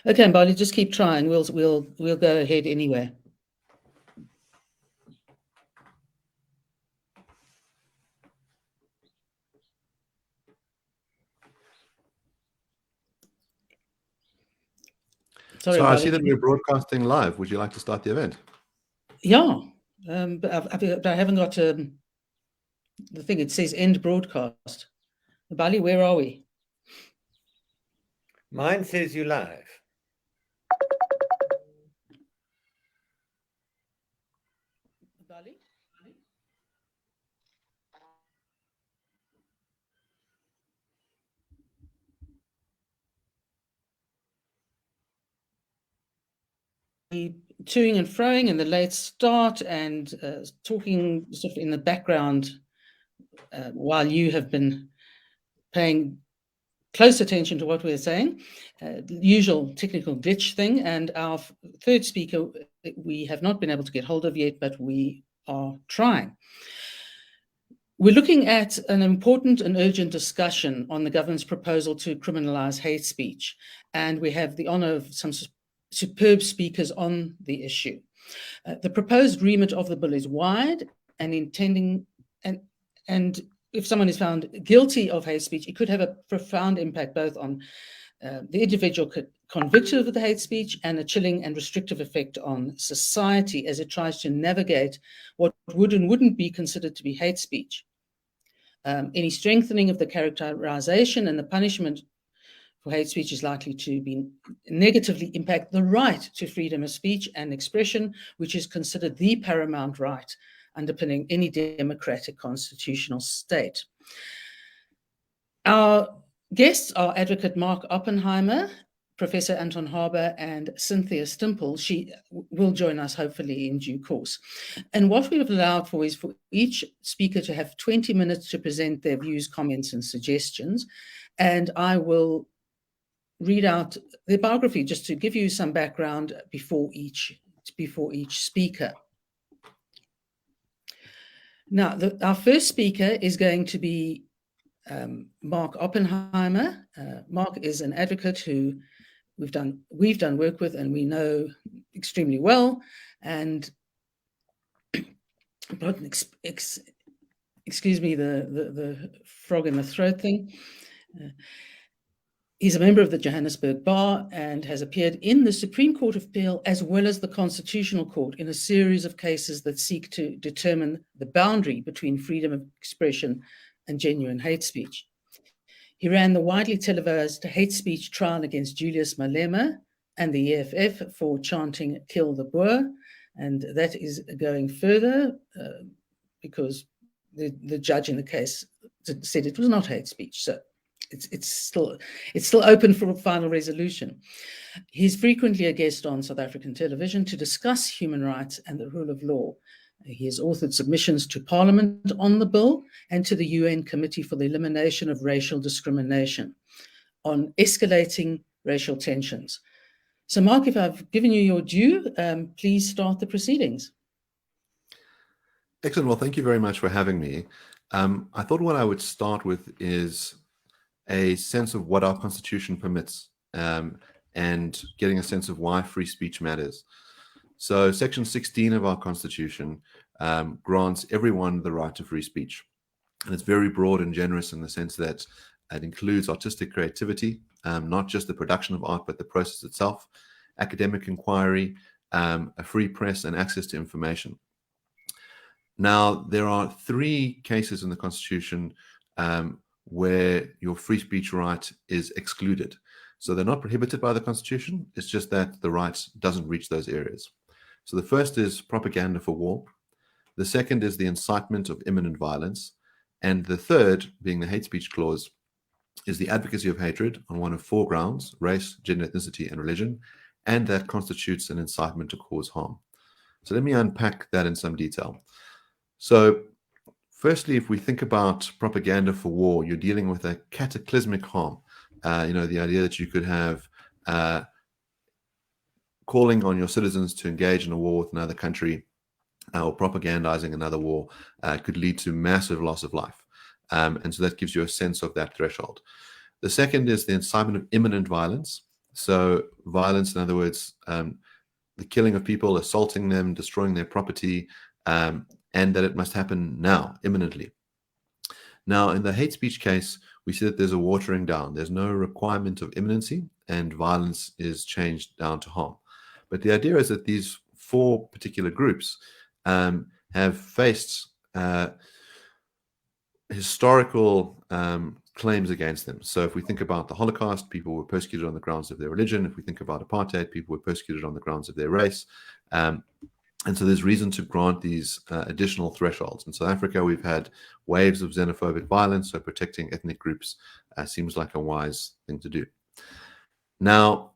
Okay, Mbali, just keep trying. We'll go ahead anyway. Sorry, so I see that we're broadcasting live. Would you like to start the event? Yeah, but I haven't got the thing. It says end broadcast. Bali, where are we? Mine says you live. Bali? Toing and froing and the late start and talking sort of in the background while you have been paying close attention to what we're saying, the usual technical glitch thing. And our third speaker, we have not been able to get hold of yet, but we are trying. We're looking at an important and urgent discussion on the government's proposal to criminalize hate speech. And we have the honor of some superb speakers on the issue. The proposed remit of the bill is wide and intending, and if someone is found guilty of hate speech, it could have a profound impact both on the individual convicted of the hate speech and a chilling and restrictive effect on society as it tries to navigate what would and wouldn't be considered to be hate speech. Any strengthening of the characterization and the punishment for hate speech is likely to be negatively impact the right to freedom of speech and expression, which is considered the paramount right underpinning any democratic constitutional state. Our guests are Advocate Mark Oppenheimer, Professor Anton Harber, and Cynthia Simpel. She will join us hopefully in due course. And what we've allowed for is for each speaker to have 20 minutes to present their views, comments, and suggestions. And I will read out their biography just to give you some background before each speaker. Now, our first speaker is going to be Mark Oppenheimer. Mark is an advocate who we've done work with and we know extremely well. And excuse me, the frog in the throat thing. He's a member of the Johannesburg Bar and has appeared in the Supreme Court of Appeal as well as the Constitutional Court in a series of cases that seek to determine the boundary between freedom of expression and genuine hate speech. He ran the widely televised hate speech trial against Julius Malema and the EFF for chanting "Kill the Boer," and that is going further because the judge in the case said it was not hate speech. So it's still open for a final resolution. He's frequently a guest on South African television to discuss human rights and the rule of law. He has authored submissions to Parliament on the bill and to the UN Committee for the Elimination of Racial Discrimination on escalating racial tensions. So, Mark, if I've given you your due, please start the proceedings. Excellent. Well, thank you very much for having me. I thought what I would start with is a sense of what our Constitution permits and getting a sense of why free speech matters. So Section 16 of our Constitution grants everyone the right to free speech. And it's very broad and generous in the sense that it includes artistic creativity, not just the production of art, but the process itself, academic inquiry, a free press, and access to information. Now, there are 3 cases in the Constitution where your free speech right is excluded. So they're not prohibited by the Constitution. It's just that the right doesn't reach those areas. So the first is propaganda for war. The second is the incitement of imminent violence. And the third, being the hate speech clause, is the advocacy of hatred on one of 4 grounds: race, gender, ethnicity, and religion, and that constitutes an incitement to cause harm. So let me unpack that in some detail. So firstly, if we think about propaganda for war, you're dealing with a cataclysmic harm The idea that you could have calling on your citizens to engage in a war with another country or propagandizing another war could lead to massive loss of life. And so that gives you a sense of that threshold. The second is the incitement of imminent violence. So violence, in other words, the killing of people, assaulting them, destroying their property, and that it must happen now, imminently. Now, in the hate speech case, we see that there's a watering down. There's no requirement of imminency, and violence is changed down to harm. But the idea is that these four particular groups have faced historical claims against them. So if we think about the Holocaust, people were persecuted on the grounds of their religion. If we think about apartheid, people were persecuted on the grounds of their race. And so there's reason to grant these additional thresholds. In South Africa, we've had waves of xenophobic violence, so protecting ethnic groups seems like a wise thing to do. Now,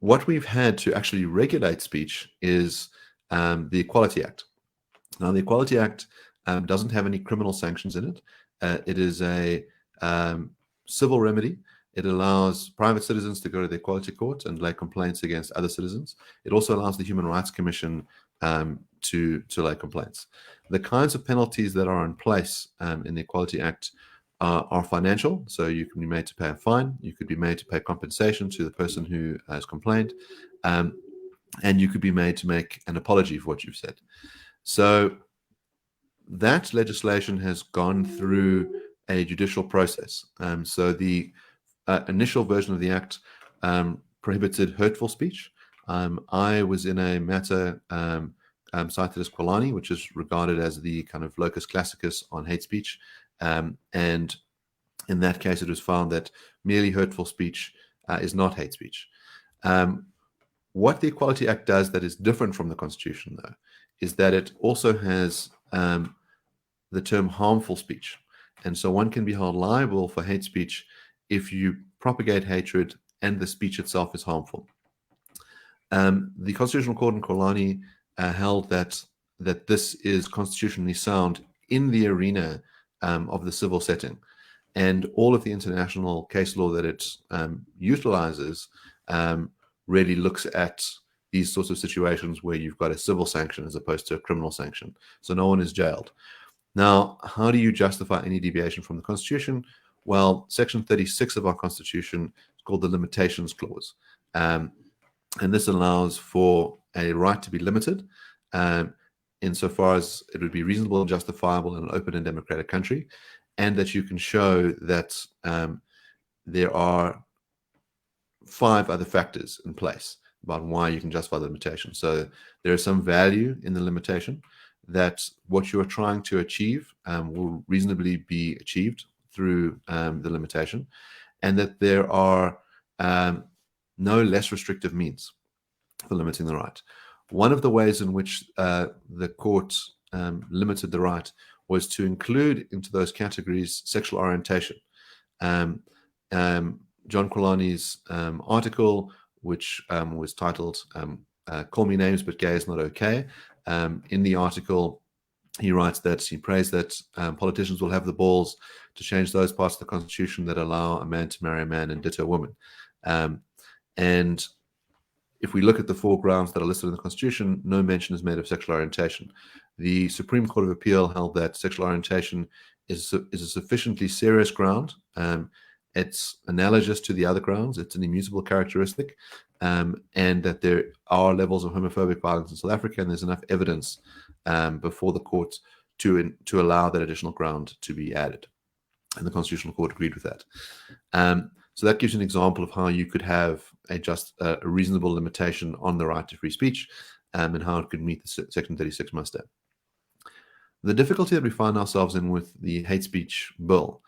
what we've had to actually regulate speech is the Equality Act. Now, the Equality Act doesn't have any criminal sanctions in it. It is a civil remedy. It allows private citizens to go to the Equality Court and lay complaints against other citizens. It also allows the Human Rights Commission to lay complaints. The kinds of penalties that are in place in the Equality Act are financial. So you can be made to pay a fine. You could be made to pay compensation to the person who has complained. And you could be made to make an apology for what you've said. So that legislation has gone through a judicial process. So the initial version of the act prohibited hurtful speech. I was in a matter cited as Kolani, which is regarded as the kind of locus classicus on hate speech. And in that case, it was found that merely hurtful speech is not hate speech. What the Equality Act does that is different from the Constitution, though, is that it also has the term harmful speech. And so one can be held liable for hate speech if you propagate hatred and the speech itself is harmful. The Constitutional Court in Kolani held that this is constitutionally sound in the arena of the civil setting. And all of the international case law that it utilizes really looks at these sorts of situations where you've got a civil sanction as opposed to a criminal sanction. So no one is jailed. Now, how do you justify any deviation from the Constitution? Well, Section 36 of our Constitution is called the Limitations Clause. And this allows for a right to be limited insofar as it would be reasonable and justifiable in an open and democratic country, and that you can show that there are 5 other factors in place about why you can justify the limitation. So there is some value in the limitation, that what you are trying to achieve will reasonably be achieved through the limitation, and that there are no less restrictive means for limiting the right. One of the ways in which the court limited the right was to include into those categories sexual orientation. John Kolani's article, which was titled Call Me Names But Gay Is Not Okay, in the article he writes that he prays that politicians will have the balls to change those parts of the Constitution that allow a man to marry a man and ditto a woman. And if we look at the 4 grounds that are listed in the Constitution, no mention is made of sexual orientation. The Supreme Court of Appeal held that sexual orientation is a sufficiently serious ground. It's analogous to the other grounds. It's an immutable characteristic, and that there are levels of homophobic violence in South Africa, and there's enough evidence before the court to allow that additional ground to be added. And the Constitutional Court agreed with that. So that gives you an example of how you could have a reasonable limitation on the right to free speech, and how it could meet the Section 36 muster. The difficulty that we find ourselves in with the hate speech bill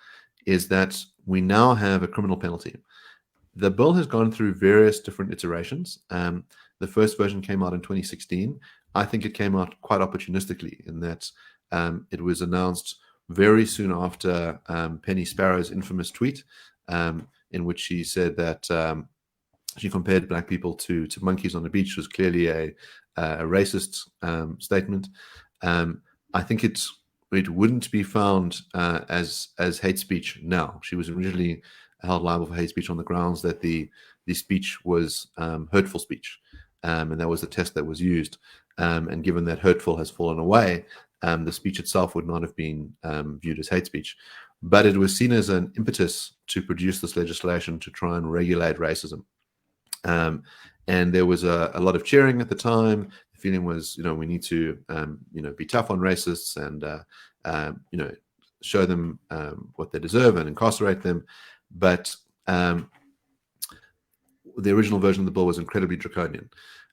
is that we now have a criminal penalty. The bill has gone through various different iterations. The first version came out in 2016. I think it came out quite opportunistically in that it was announced very soon after Penny Sparrow's infamous tweet, in which she said that she compared black people to monkeys on the beach. Was clearly a racist statement. I think it wouldn't be found as hate speech now. She was originally held liable for hate speech on the grounds that the speech was hurtful speech, and that was the test that was used. And given that hurtful has fallen away, the speech itself would not have been viewed as hate speech. But it was seen as an impetus to produce this legislation to try and regulate racism. And there was a lot of cheering at the time. The feeling was, we need to, be tough on racists and, show them what they deserve and incarcerate them. But the original version of the bill was incredibly draconian.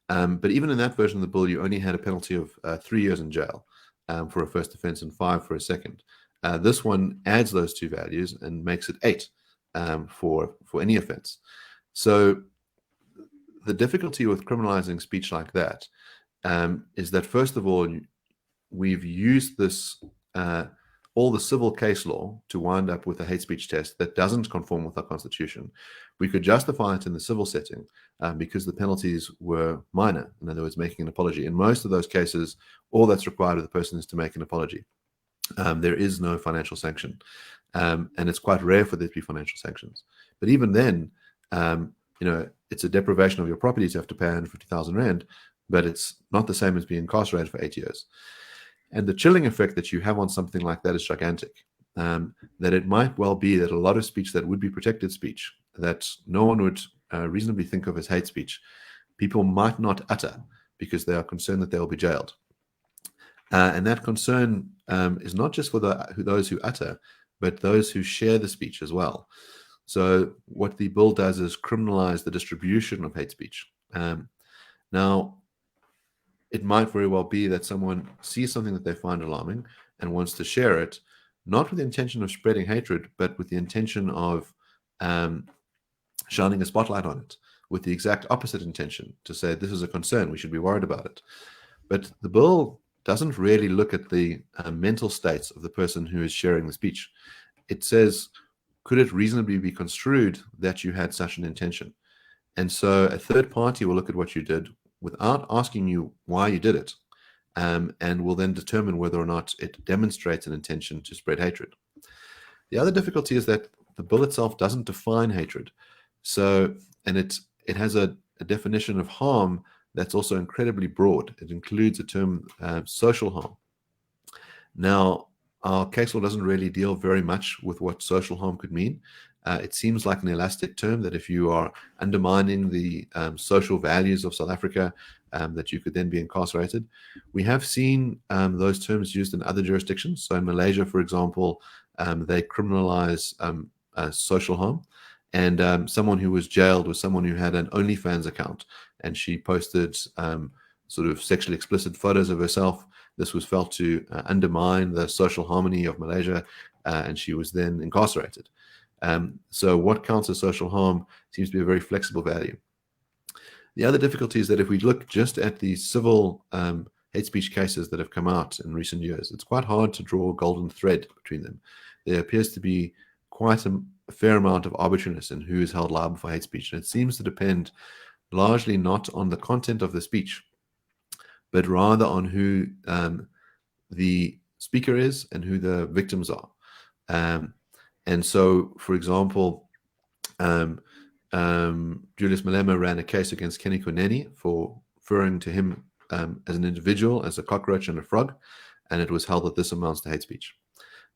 But even in that version of the bill, you only had a penalty of 3 years in jail for a first offense and 5 for a second. This one adds those two values and makes it 8 for any offense. So the difficulty with criminalizing speech like that is that, first of all, we've used this all the civil case law to wind up with a hate speech test that doesn't conform with our Constitution. We could justify it in the civil setting because the penalties were minor. In other words, making an apology. In most of those cases, all that's required of the person is to make an apology. There is no financial sanction. And it's quite rare for there to be financial sanctions. But even then, it's a deprivation of your property to have to pay 150,000 Rand, but it's not the same as being incarcerated for 8 years. And the chilling effect that you have on something like that is gigantic. That it might well be that a lot of speech that would be protected speech, that no one would reasonably think of as hate speech, people might not utter because they are concerned that they will be jailed. And that concern is not just for those who utter, but those who share the speech as well. So what the bill does is criminalize the distribution of hate speech. Now, it might very well be that someone sees something that they find alarming and wants to share it, not with the intention of spreading hatred, but with the intention of shining a spotlight on it, with the exact opposite intention, to say this is a concern, we should be worried about it. But the bill doesn't really look at the mental states of the person who is sharing the speech. It says, could it reasonably be construed that you had such an intention? And so a third party will look at what you did without asking you why you did it, and will then determine whether or not it demonstrates an intention to spread hatred. The other difficulty is that the bill itself doesn't define hatred. So, and it has a definition of harm that's also incredibly broad. It includes the term social harm. Now, our case law doesn't really deal very much with what social harm could mean. It seems like an elastic term that if you are undermining the social values of South Africa, that you could then be incarcerated. We have seen those terms used in other jurisdictions. So in Malaysia, for example, they criminalize social harm. And someone who was jailed was someone who had an OnlyFans account, and she posted sort of sexually explicit photos of herself. This was felt to undermine the social harmony of Malaysia, and she was then incarcerated. So what counts as social harm seems to be a very flexible value. The other difficulty is that if we look just at the civil hate speech cases that have come out in recent years, it's quite hard to draw a golden thread between them. There appears to be quite a fair amount of arbitrariness in who is held liable for hate speech. And it seems to depend largely not on the content of the speech, but rather on who the speaker is and who the victims are. And so, for example, Julius Malema ran a case against Kenny Kuneni for referring to him as an individual, as a cockroach and a frog, and it was held that this amounts to hate speech.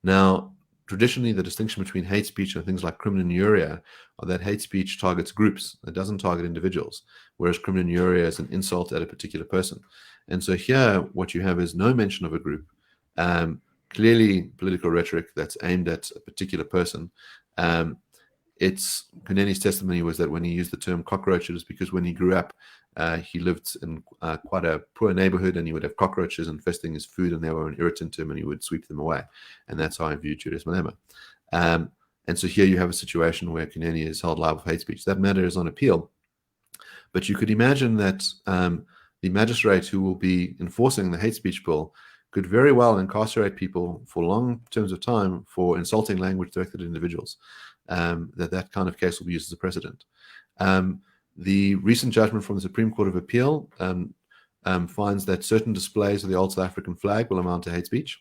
Now, traditionally, the distinction between hate speech and things like criminal injuria are that hate speech targets groups. It doesn't target individuals, whereas criminal injuria is an insult at a particular person. And so here, what you have is no mention of a group, clearly political rhetoric that's aimed at a particular person. Kuneni's testimony was that when he used the term cockroach, it was because when he grew up, he lived in quite a poor neighborhood, and he would have cockroaches infesting his food, and they were an irritant to him, and he would sweep them away. And that's how I viewed Julius Malema. And so here you have a situation where Kuneni is held liable for hate speech. That matter is on appeal. But you could imagine that the magistrate who will be enforcing the hate speech bill could very well incarcerate people for long terms of time for insulting language directed at individuals. That kind of case will be used as a precedent. The recent judgment from the Supreme Court of Appeal finds that certain displays of the old South African flag will amount to hate speech.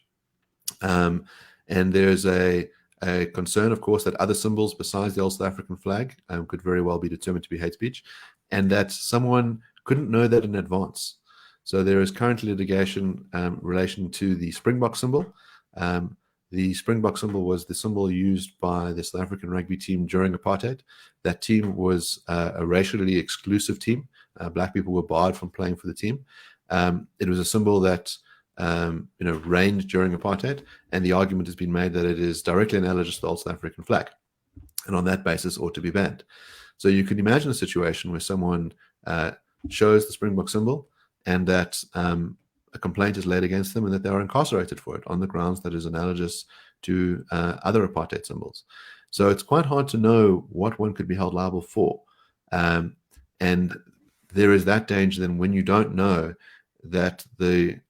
And there's a a concern, of course, that other symbols besides the old South African flag could very well be determined to be hate speech, and that someone couldn't know that in advance. So there is currently litigation relation to the Springbok symbol. The Springbok symbol was the symbol used by the South African rugby team during apartheid. That team was a racially exclusive team. Black people were barred from playing for the team. It was a symbol that reigned during apartheid, and the argument has been made that it is directly analogous to the old South African flag, and on that basis ought to be banned. So you can imagine a situation where someone shows the Springbok symbol, and that a complaint is laid against them, and that they are incarcerated for it on the grounds that is analogous to other apartheid symbols. So it's quite hard to know what one could be held liable for. And there is that danger then when you don't know, that the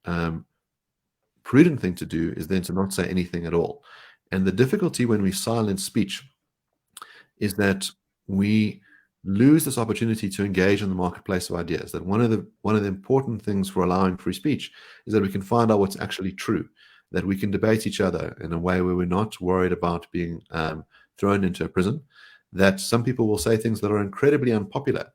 prudent thing to do is then to not say anything at all. And the difficulty when we silence speech is that we lose this opportunity to engage in the marketplace of ideas. That one of the important things for allowing free speech is that we can find out what's actually true, that we can debate each other in a way where we're not worried about being thrown into a prison, that some people will say things that are incredibly unpopular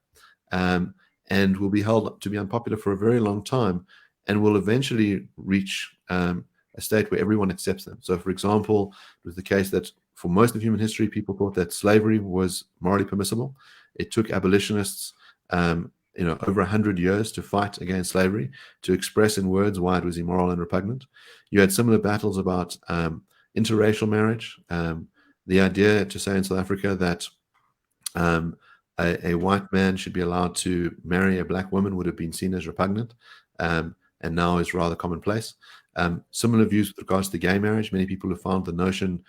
and will be held to be unpopular for a very long time, and will eventually reach a state where everyone accepts them. So, for example, it was the case that for most of human history, people thought that slavery was morally permissible. It took abolitionists, over 100 years to fight against slavery, to express in words why it was immoral and repugnant. You had similar battles about interracial marriage. The idea to say in South Africa that a white man should be allowed to marry a black woman would have been seen as repugnant, and now is rather commonplace. Similar views with regards to gay marriage. Many people have found the notion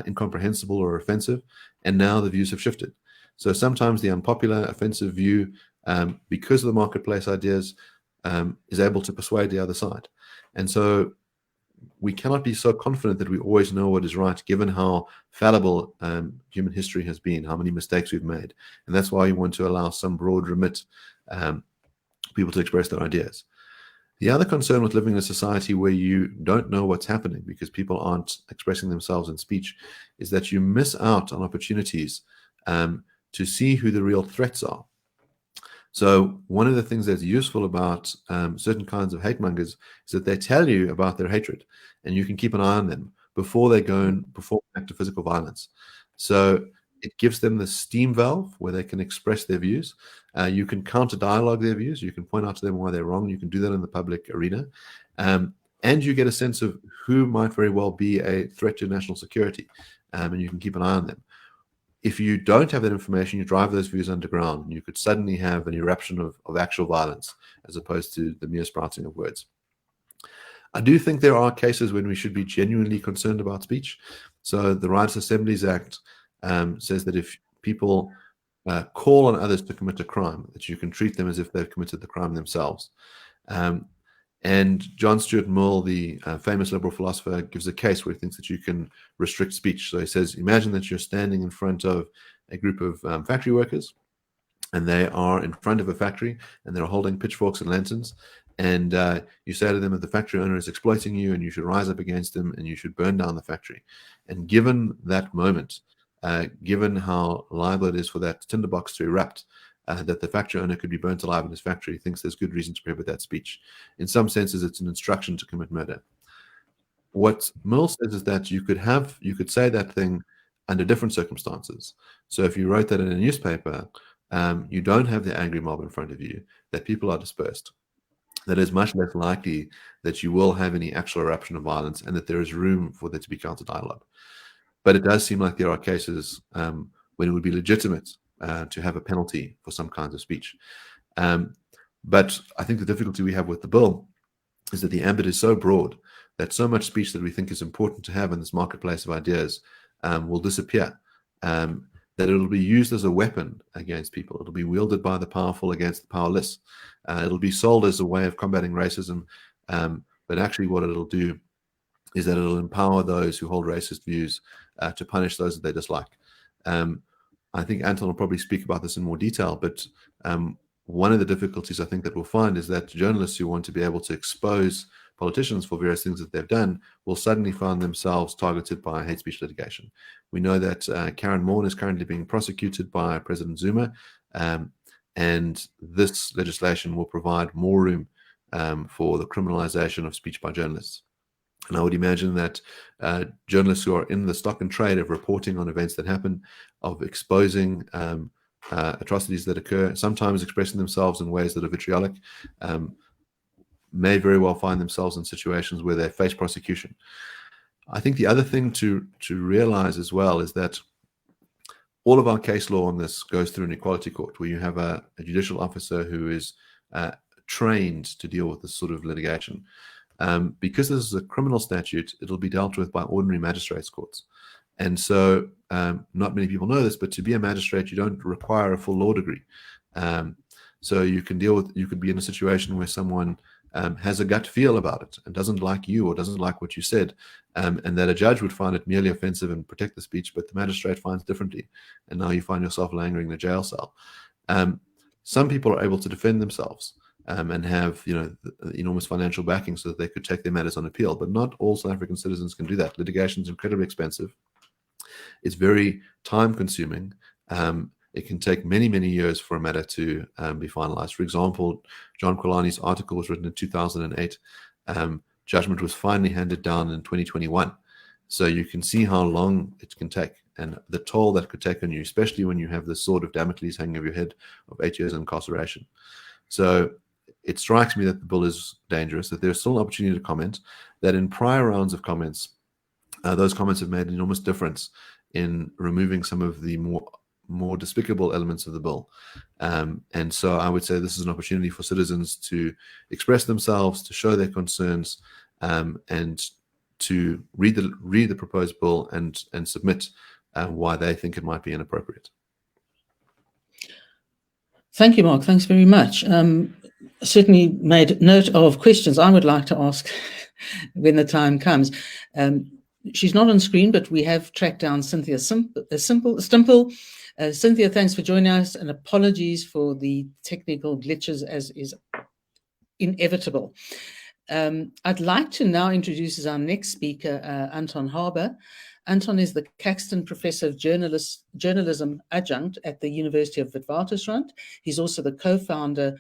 incomprehensible or offensive, and now the views have shifted. So sometimes the unpopular, offensive view, because of the marketplace ideas, is able to persuade the other side. And so we cannot be so confident that we always know what is right, given how fallible human history has been, how many mistakes we've made. And that's why we want to allow some broad remit people to express their ideas. The other concern with living in a society where you don't know what's happening because people aren't expressing themselves in speech is that you miss out on opportunities to see who the real threats are. So one of the things that's useful about certain kinds of hate mongers is that they tell you about their hatred, and you can keep an eye on them before they go and perform an act of physical violence. So it gives them the steam valve where they can express their views. You can counter-dialogue their views. You can point out to them why they're wrong. You can do that in the public arena. And you get a sense of who might very well be a threat to national security, and you can keep an eye on them. If you don't have that information, you drive those views underground, and you could suddenly have an eruption of actual violence as opposed to the mere sprouting of words. I do think there are cases when we should be genuinely concerned about speech. So the Rights Assemblies Act says that if people call on others to commit a crime, that you can treat them as if they've committed the crime themselves. And John Stuart Mill, the famous liberal philosopher, gives a case where he thinks that you can restrict speech. So he says, imagine that you're standing in front of a group of factory workers, and they are in front of a factory, and they're holding pitchforks and lanterns. And you say to them that the factory owner is exploiting you, and you should rise up against him, and you should burn down the factory. And given that moment, given how liable it is for that tinderbox to erupt, that the factory owner could be burnt alive in his factory, thinks there's good reason to prohibit that speech. In some senses, it's an instruction to commit murder. What Mill says is that you could say that thing under different circumstances. So if you wrote that in a newspaper, you don't have the angry mob in front of you, that people are dispersed. That is much less likely that you will have any actual eruption of violence, and that there is room for there to be counter-dialogue. But it does seem like there are cases when it would be legitimate to have a penalty for some kinds of speech. But I think the difficulty we have with the bill is that the ambit is so broad that so much speech that we think is important to have in this marketplace of ideas will disappear, that it'll be used as a weapon against people. It'll be wielded by the powerful against the powerless. It'll be sold as a way of combating racism, but actually what it'll do is that it'll empower those who hold racist views to punish those that they dislike. I think Anton will probably speak about this in more detail, but one of the difficulties I think that we'll find is that journalists who want to be able to expose politicians for various things that they've done will suddenly find themselves targeted by hate speech litigation. We know that Karen Moore is currently being prosecuted by President Zuma, and this legislation will provide more room for the criminalization of speech by journalists. And I would imagine that journalists who are in the stock and trade of reporting on events that happen, of exposing atrocities that occur, sometimes expressing themselves in ways that are vitriolic, may very well find themselves in situations where they face prosecution. I think the other thing to realize as well is that all of our case law on this goes through an equality court, where you have a judicial officer who is trained to deal with this sort of litigation. Because this is a criminal statute, it'll be dealt with by ordinary magistrates' courts. And so not many people know this, but to be a magistrate, you don't require a full law degree. So you could be in a situation where someone has a gut feel about it and doesn't like you or doesn't like what you said, and that a judge would find it merely offensive and protect the speech, but the magistrate finds differently. And now you find yourself lingering in a jail cell. Some people are able to defend themselves and have, enormous financial backing so that they could take their matters on appeal. But not all South African citizens can do that. Litigation is incredibly expensive. It's very time-consuming. It can take many, many years for a matter to be finalized. For example, John Quilani's article was written in 2008. Judgment was finally handed down in 2021. So you can see how long it can take and the toll that could take on you, especially when you have the sword of Damocles hanging over your head of 8 years incarceration. So it strikes me that the bill is dangerous, that there's still an opportunity to comment, that in prior rounds of comments, those comments have made an enormous difference in removing some of the more despicable elements of the bill. And so I would say this is an opportunity for citizens to express themselves, to show their concerns, and to read the proposed bill and submit why they think it might be inappropriate. Thank you, Mark. Thanks very much. Certainly made note of questions I would like to ask when the time comes. She's not on screen, but we have tracked down Cynthia Simpel. Cynthia, thanks for joining us, and apologies for the technical glitches, as is inevitable. I'd like to now introduce our next speaker, Anton Harber. Anton is the Caxton Professor of Journalism Adjunct at the University of Witwatersrand. He's also the co-founder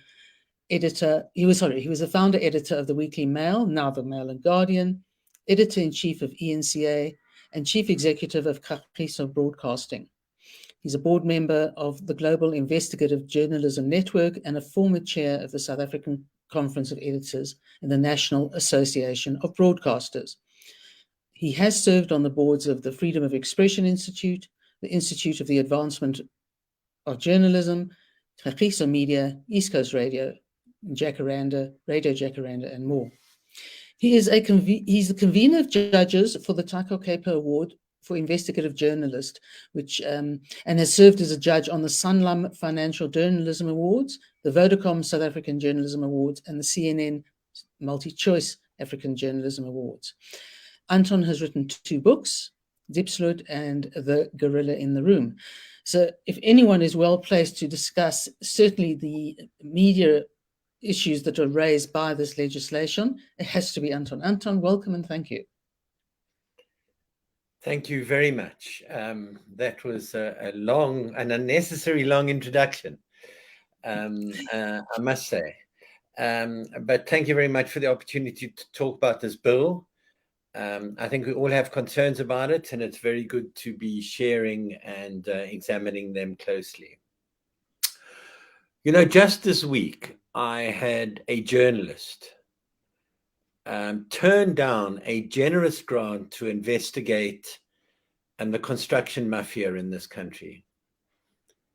editor. He was the founder editor of the Weekly Mail, now the Mail and Guardian, editor-in-chief of ENCA, and chief executive of Kagiso Broadcasting. He's a board member of the Global Investigative Journalism Network and a former chair of the South African Conference of Editors and the National Association of Broadcasters. He has served on the boards of the Freedom of Expression Institute, the Institute of the Advancement of Journalism, Kagiso Media, East Coast Radio, Radio Jacaranda, and more. He's the convener of judges for the Taco Capo Award for Investigative Journalist, which and has served as a judge on the Sanlam Financial Journalism Awards, the Vodacom South African Journalism Awards, and the CNN Multi-Choice African Journalism Awards. Anton has written 2 books, Dipsloot and The Gorilla in the Room. So if anyone is well placed to discuss certainly the media issues that are raised by this legislation, it has to be Anton. Anton, welcome and thank you. Thank you very much. That was a long, an unnecessary long introduction, I must say. But thank you very much for the opportunity to talk about this bill. I think we all have concerns about it, and it's very good to be sharing and examining them closely. Just this week, I had a journalist turn down a generous grant to investigate the construction mafia in this country.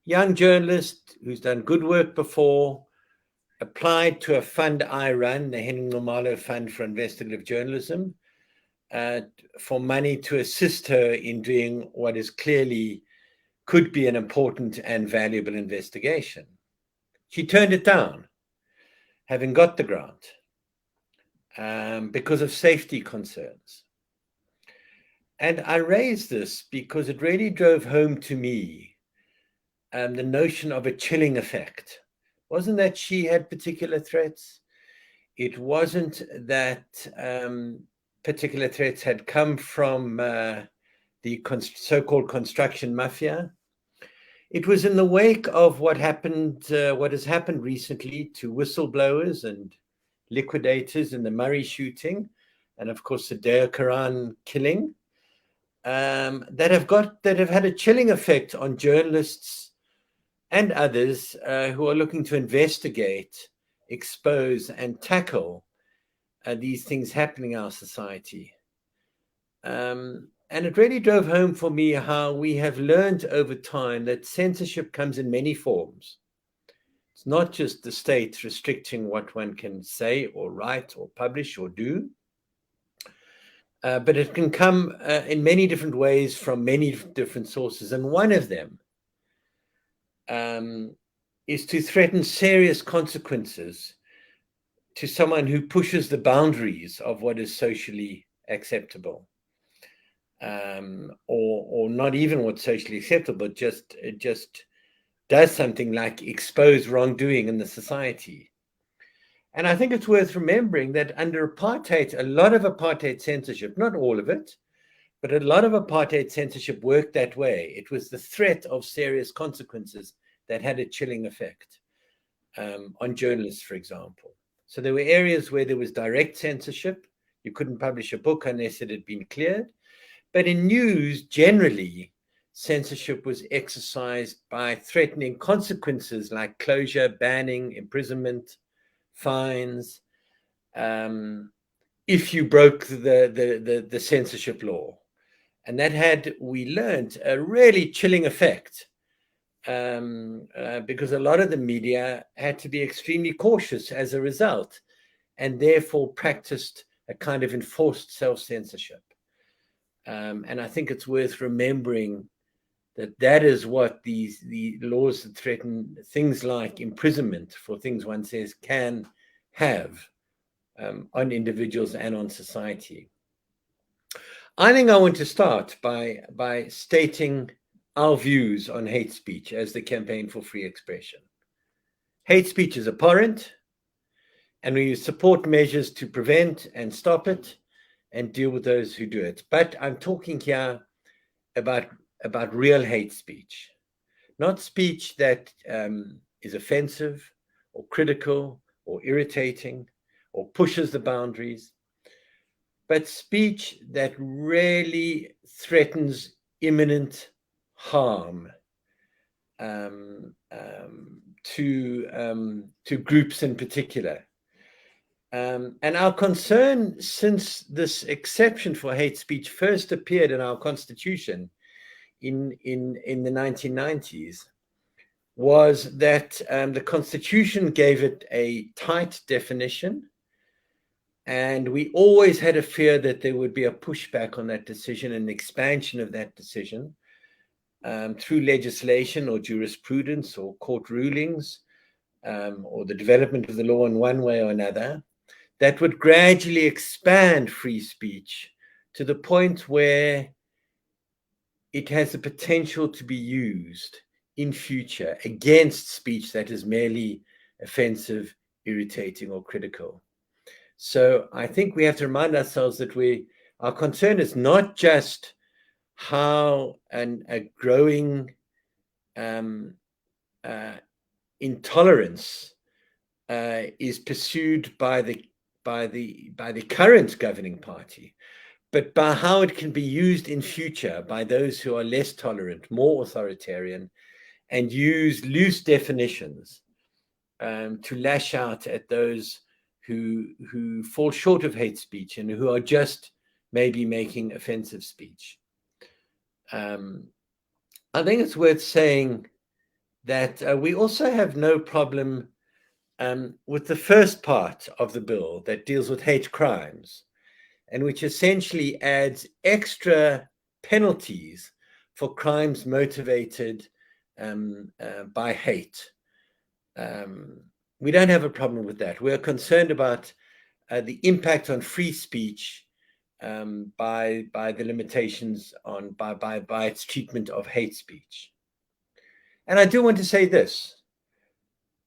Young journalist who's done good work before, applied to a fund I run, the Henning Normalo Fund for Investigative Journalism, for money to assist her in doing what is clearly could be an important and valuable investigation. She turned it down, having got the grant, because of safety concerns. And I raised this because it really drove home to me the notion of a chilling effect, wasn't that she had particular threats. It wasn't that particular threats had come from the so-called construction mafia. It was in the wake of what has happened recently to whistleblowers and liquidators in the Murray shooting, and of course the Dea Karan killing, that have had a chilling effect on journalists and others who are looking to investigate, expose, and tackle these things happening in our society. And it really drove home for me how we have learned over time that censorship comes in many forms. It's not just the state restricting what one can say or write or publish or do, but it can come in many different ways from many different sources. And one of them is to threaten serious consequences to someone who pushes the boundaries of what is socially acceptable. Or not even what's socially acceptable, just does something like expose wrongdoing in the society. And I think it's worth remembering that under apartheid, a lot of apartheid censorship, not all of it, but a lot of apartheid censorship worked that way. It was the threat of serious consequences that had a chilling effect on journalists, for example. So there were areas where there was direct censorship. You couldn't publish a book unless it had been cleared. But in news, generally, censorship was exercised by threatening consequences like closure, banning, imprisonment, fines, if you broke the censorship law. And that had, we learned, a really chilling effect because a lot of the media had to be extremely cautious as a result, and therefore practiced a kind of enforced self-censorship. And I think it's worth remembering that that is what the laws that threaten things like imprisonment for things one says can have on individuals and on society. I think I want to start by stating our views on hate speech as the Campaign for Free Expression. Hate speech is abhorrent, and we support measures to prevent and stop it and deal with those who do it. But I'm talking here about real hate speech, not speech that is offensive or critical or irritating or pushes the boundaries, but speech that really threatens imminent harm to groups in particular. And our concern since this exception for hate speech first appeared in our Constitution in the 1990s was that the Constitution gave it a tight definition, and we always had a fear that there would be a pushback on that decision and expansion of that decision through legislation or jurisprudence or court rulings or the development of the law in one way or another, that would gradually expand free speech to the point where it has the potential to be used in future against speech that is merely offensive, irritating, or critical. So I think we have to remind ourselves that our concern is not just how a growing intolerance is pursued by the current governing party, but by how it can be used in future by those who are less tolerant, more authoritarian, and use loose definitions to lash out at those who fall short of hate speech and who are just maybe making offensive speech. I think it's worth saying that we also have no problem with the first part of the bill that deals with hate crimes, and which essentially adds extra penalties for crimes motivated by hate. We don't have a problem with that. We're concerned about the impact on free speech by the limitations by its treatment of hate speech. And I do want to say this.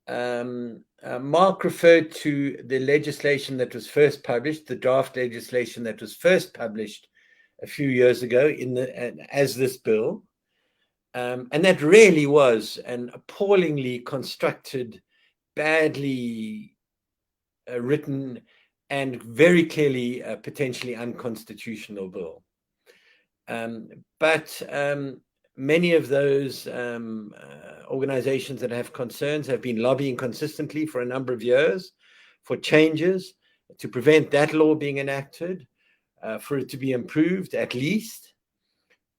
Mark referred to the legislation that was first published, the draft legislation that was first published a few years ago as this bill. And that really was an appallingly constructed, badly written, and very clearly potentially unconstitutional bill. But many of those organizations that have concerns have been lobbying consistently for a number of years for changes to prevent that law being enacted, for it to be improved at least.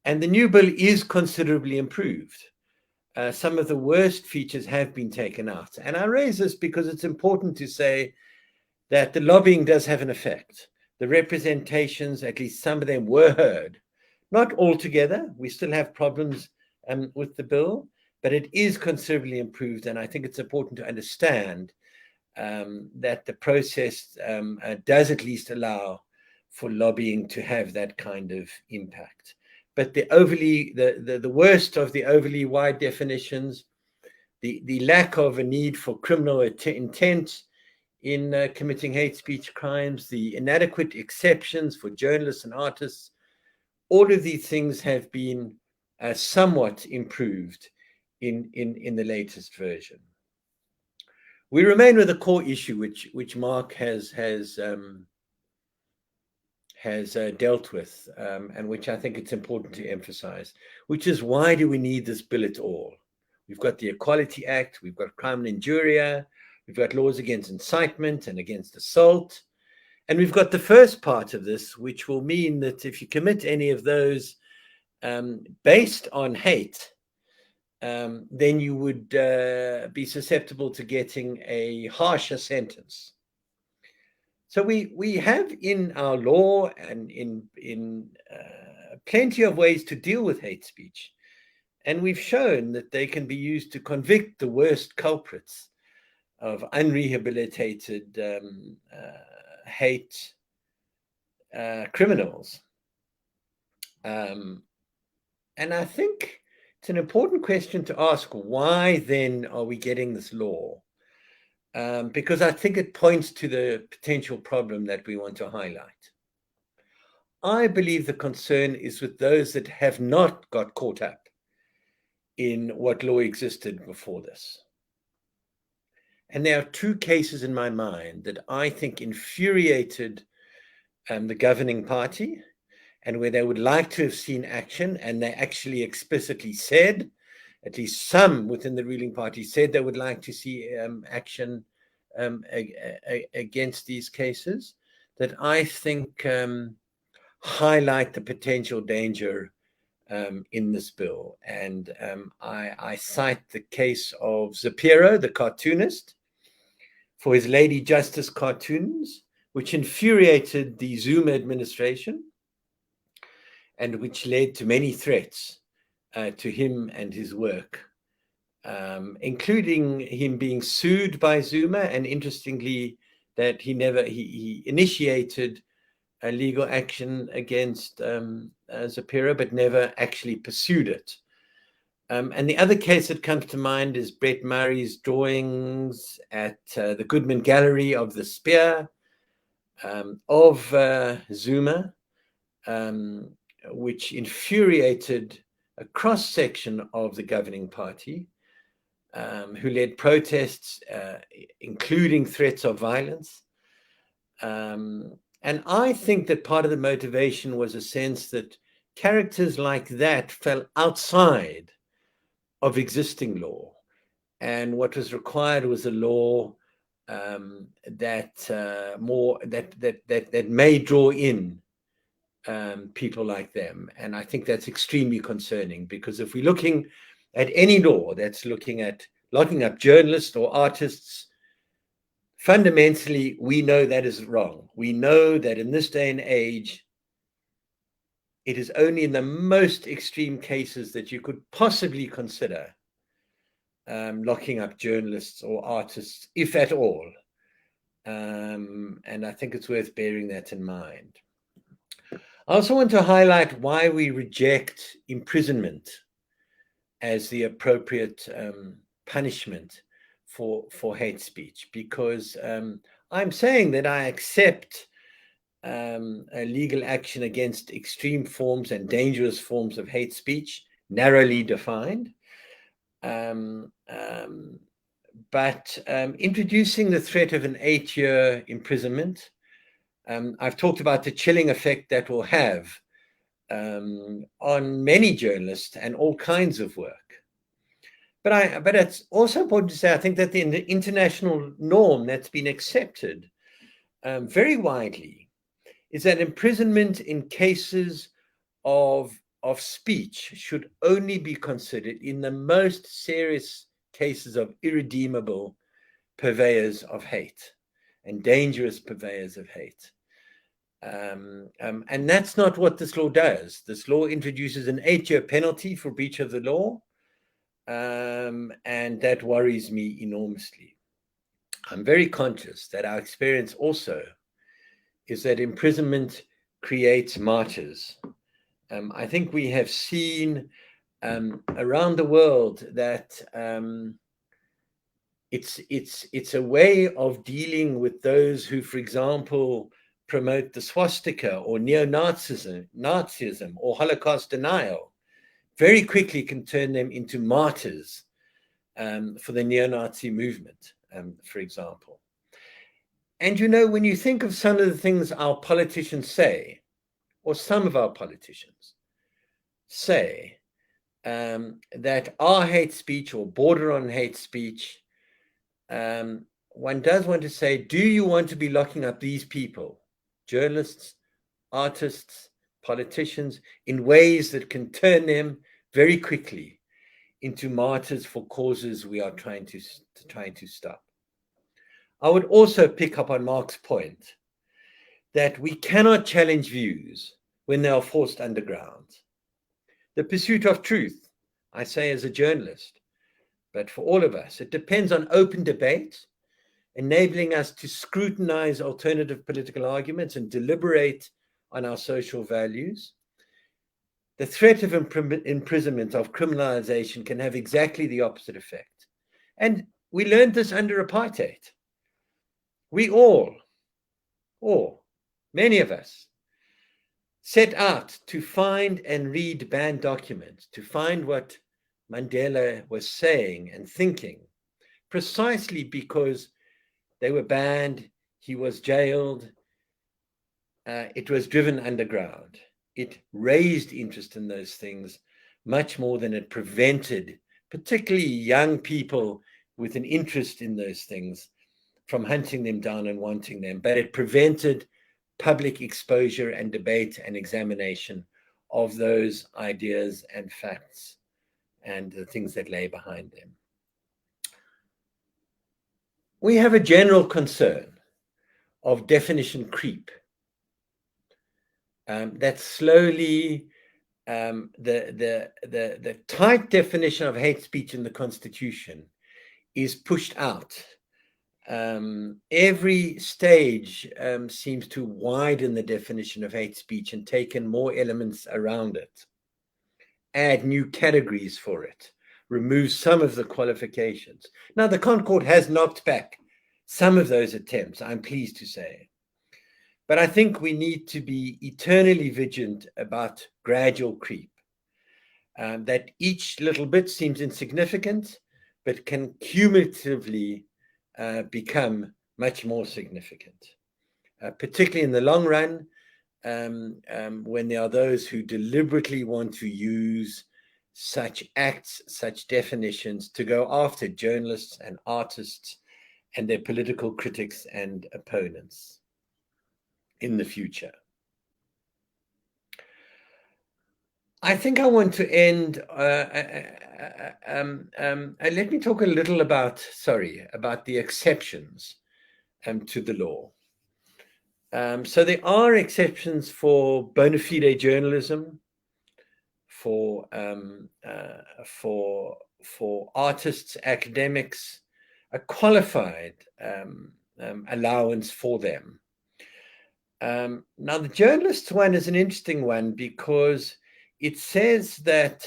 And the new bill is considerably improved. Some of the worst features have been taken out. And I raise this because it's important to say that the lobbying does have an effect. The representations, at least some of them, were heard. Not altogether. We still have problems with the bill, but it is considerably improved. And I think it's important to understand that the process does at least allow for lobbying to have that kind of impact. But the worst of the overly wide definitions, the lack of a need for criminal intent in committing hate speech crimes, the inadequate exceptions for journalists and artists, all of these things have been somewhat improved in the latest version. We remain with a core issue which Mark has dealt with, and which I think it's important to emphasize, which is, why do we need this bill at all? We've got the Equality Act, we've got crime and injuria, we've got laws against incitement and against assault, and we've got the first part of this, which will mean that if you commit any of those based on hate, then you would be susceptible to getting a harsher sentence. So we have in our law and in plenty of ways to deal with hate speech. And we've shown that they can be used to convict the worst culprits of unrehabilitated hate criminals. And I think it's an important question to ask, why then are we getting this law? Because I think it points to the potential problem that we want to highlight. I believe the concern is with those that have not got caught up in what law existed before this. And there are two cases in my mind that I think infuriated the governing party, and where they would like to have seen action, and they actually explicitly said, at least some within the ruling party said they would like to see action against these cases, that I think highlight the potential danger in this bill. And I cite the case of Zapiro, the cartoonist, for his Lady Justice cartoons, which infuriated the Zuma administration and which led to many threats to him and his work, including him being sued by Zuma, and interestingly, that he initiated a legal action against Zapiro, but never actually pursued it. And the other case that comes to mind is Brett Murray's drawings at the Goodman Gallery of the Spear of Zuma, which infuriated a cross-section of the governing party, who led protests, including threats of violence. And I think that part of the motivation was a sense that characters like that fell outside of existing law, and what was required was a law that may draw in people like them. And I think that's extremely concerning, because if we're looking at any law that's looking at locking up journalists or artists, fundamentally, we know that is wrong. We know that in this day and age, it is only in the most extreme cases that you could possibly consider locking up journalists or artists, if at all. And I think it's worth bearing that in mind. I also want to highlight why we reject imprisonment as the appropriate punishment for hate speech, because I'm saying that I accept a legal action against extreme forms and dangerous forms of hate speech, narrowly defined. But introducing the threat of an 8-year imprisonment, I've talked about the chilling effect that will have on many journalists and all kinds of work. But it's also important to say, I think that the international norm that's been accepted very widely is that imprisonment in cases of speech should only be considered in the most serious cases of irredeemable purveyors of hate and dangerous purveyors of hate. And that's not what this law does. This law introduces an 8-year penalty for breach of the law, and that worries me enormously. I'm very conscious that our experience also is that imprisonment creates martyrs. I think we have seen around the world that it's a way of dealing with those who, for example, promote the swastika or neo-Nazism or Holocaust denial. Very quickly can turn them into martyrs for the neo-Nazi movement, for example. And you know, when you think of some of the things our politicians say, or some of our politicians say, that are hate speech or border on hate speech, one does want to say, do you want to be locking up these people, journalists, artists, politicians, in ways that can turn them very quickly into martyrs for causes we are trying to stop? I would also pick up on Mark's point that we cannot challenge views when they are forced underground. The pursuit of truth, I say as a journalist, but for all of us, it depends on open debate, enabling us to scrutinize alternative political arguments and deliberate on our social values. The threat of imprisonment, of criminalization, can have exactly the opposite effect. And we learned this under apartheid. We all, many of us, set out to find and read banned documents, to find what Mandela was saying and thinking, precisely because they were banned, he was jailed, it was driven underground. It raised interest in those things much more than it prevented, particularly young people with an interest in those things, from hunting them down and wanting them. But it prevented public exposure and debate and examination of those ideas and facts and the things that lay behind them. We have a general concern of definition creep. That slowly, the tight definition of hate speech in the Constitution is pushed out. Every stage seems to widen the definition of hate speech and take in more elements around it, add new categories for it, remove some of the qualifications. Now, the Concord has knocked back some of those attempts, I'm pleased to say. But I think we need to be eternally vigilant about gradual creep, that each little bit seems insignificant, but can cumulatively become much more significant, particularly in the long run, when there are those who deliberately want to use such acts, such definitions, to go after journalists and artists and their political critics and opponents in the future. I think I want to end, let me talk a little about the exceptions to the law. So there are exceptions for bona fide journalism, for artists, academics, a qualified allowance for them. Now, the journalists one is an interesting one because it says that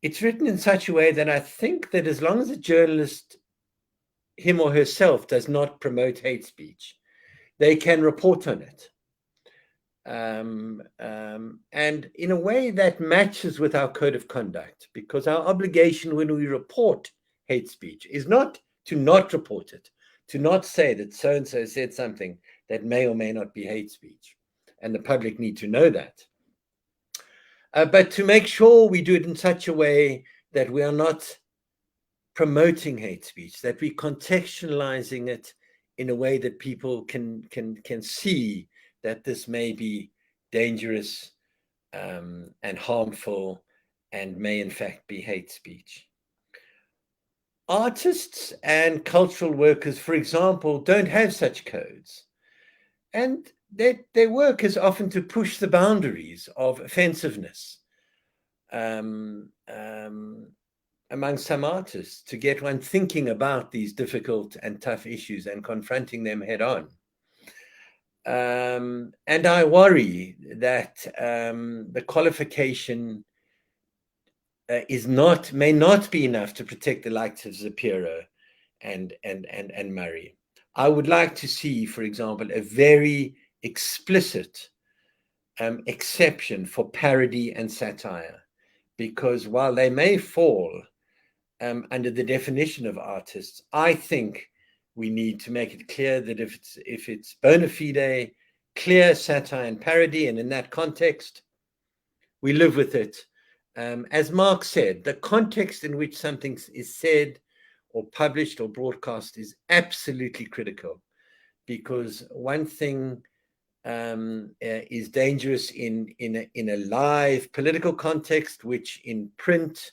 it's written in such a way that I think that as long as a journalist, him or herself, does not promote hate speech, they can report on it. And in a way that matches with our code of conduct, because our obligation when we report hate speech is not to not report it, to not say that so-and-so said something that may or may not be hate speech. And the public need to know that. But to make sure we do it in such a way that we are not promoting hate speech, that we're contextualizing it in a way that people can see that this may be dangerous and harmful and may in fact be hate speech. Artists and cultural workers, for example, don't have such codes. And their work is often to push the boundaries of offensiveness among some artists, to get one thinking about these difficult and tough issues and confronting them head on. And I worry that the qualification may not be enough to protect the likes of Zapiro and Murray. I would like to see, for example, a very explicit exception for parody and satire, because while they may fall under the definition of artists, I think we need to make it clear that if it's bona fide, clear satire and parody, and in that context, we live with it. As Mark said, the context in which something is said or published or broadcast is absolutely critical, because one thing is dangerous in a live political context, which in print,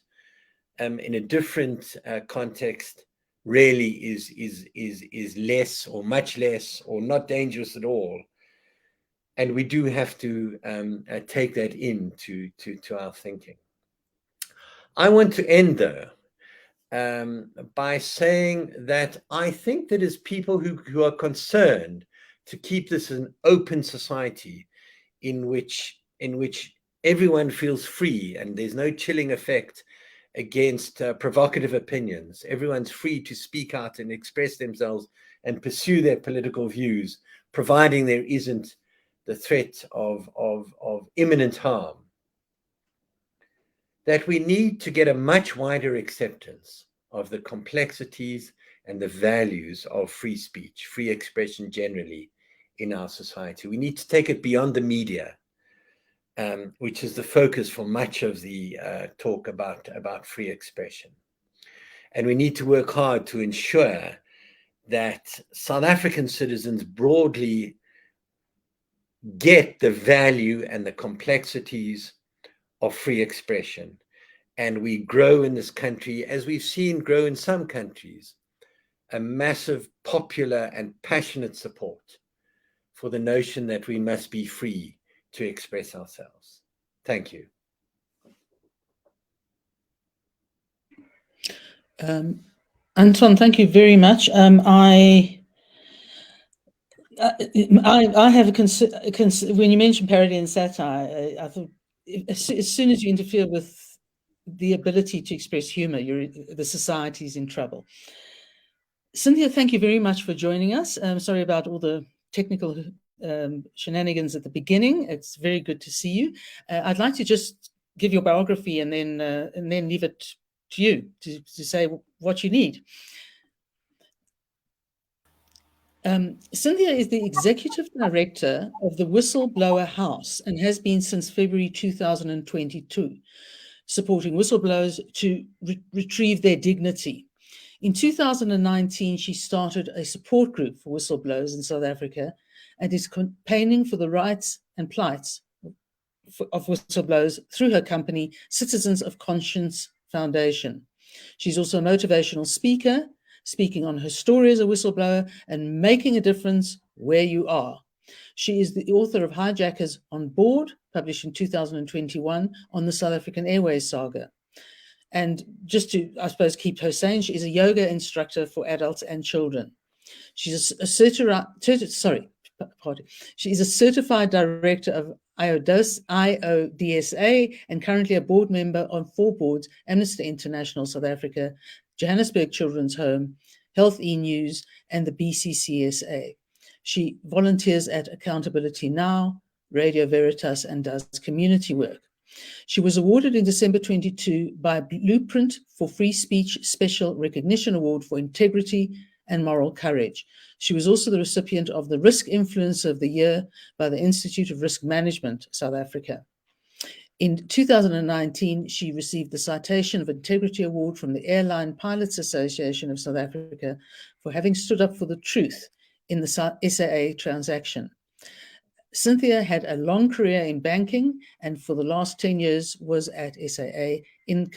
in a different context, really is less or much less or not dangerous at all. And we do have to take that into our thinking. I want to end, though, by saying that I think that as people who are concerned to keep this an open society in which everyone feels free and there's no chilling effect against provocative opinions, everyone's free to speak out and express themselves and pursue their political views, providing there isn't the threat of imminent harm, that we need to get a much wider acceptance of the complexities and the values of free speech, free expression generally in our society. We need to take it beyond the media, which is the focus for much of the talk about free expression. And we need to work hard to ensure that South African citizens broadly get the value and the complexities of free expression. And we grow in this country, as we've seen grow in some countries, a massive popular and passionate support for the notion that we must be free to express ourselves. Thank you. Anton, thank you very much. I have when you mentioned parody and satire, I thought as soon as you interfere with the ability to express humor, the society's in trouble. Cynthia, thank you very much for joining us. Sorry about all the technical shenanigans at the beginning. It's very good to see you. I'd like to just give your biography and then leave it to you to say what you need. Cynthia is the executive director of the Whistleblower House and has been since February 2022, supporting whistleblowers to retrieve their dignity. In 2019, she started a support group for whistleblowers in South Africa and is campaigning for the rights and plights of whistleblowers through her company, Citizens of Conscience Foundation. She's also a motivational speaker, speaking on her story as a whistleblower and making a difference where you are. She is the author of Hijackers on Board, published in 2021, on the South African Airways saga. And just to, I suppose, keep her sane, she is a yoga instructor for adults and children. She's a certified director of IODSA, and currently a board member on 4 boards: Amnesty International South Africa, Johannesburg Children's Home, Health E-News, and the BCCSA. She volunteers at Accountability Now, Radio Veritas, and does community work. She was awarded in December 22 by Blueprint for Free Speech Special Recognition Award for Integrity and Moral Courage. She was also the recipient of the Risk Influencer of the Year by the Institute of Risk Management, South Africa. In 2019, she received the Citation of Integrity Award from the Airline Pilots Association of South Africa for having stood up for the truth in the SAA transaction. Cynthia had a long career in banking and for the last 10 years was at SAA in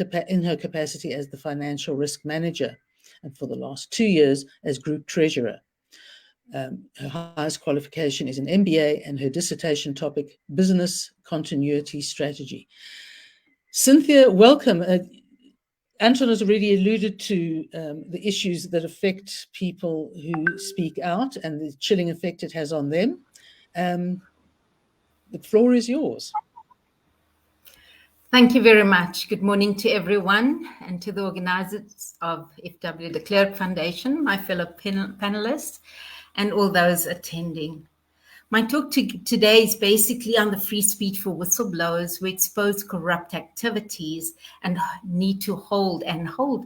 her capacity as the financial risk manager, and for the last 2 years as group treasurer. Her highest qualification is an MBA, and her dissertation topic, business continuity strategy. Cynthia, welcome. Anton has already alluded to the issues that affect people who speak out and the chilling effect it has on them. The floor is yours. Thank you very much. Good morning to everyone and to the organizers of F.W. de Klerk Foundation, my fellow panelists, and all those attending. My talk today is basically on the free speech for whistleblowers who expose corrupt activities and need to hold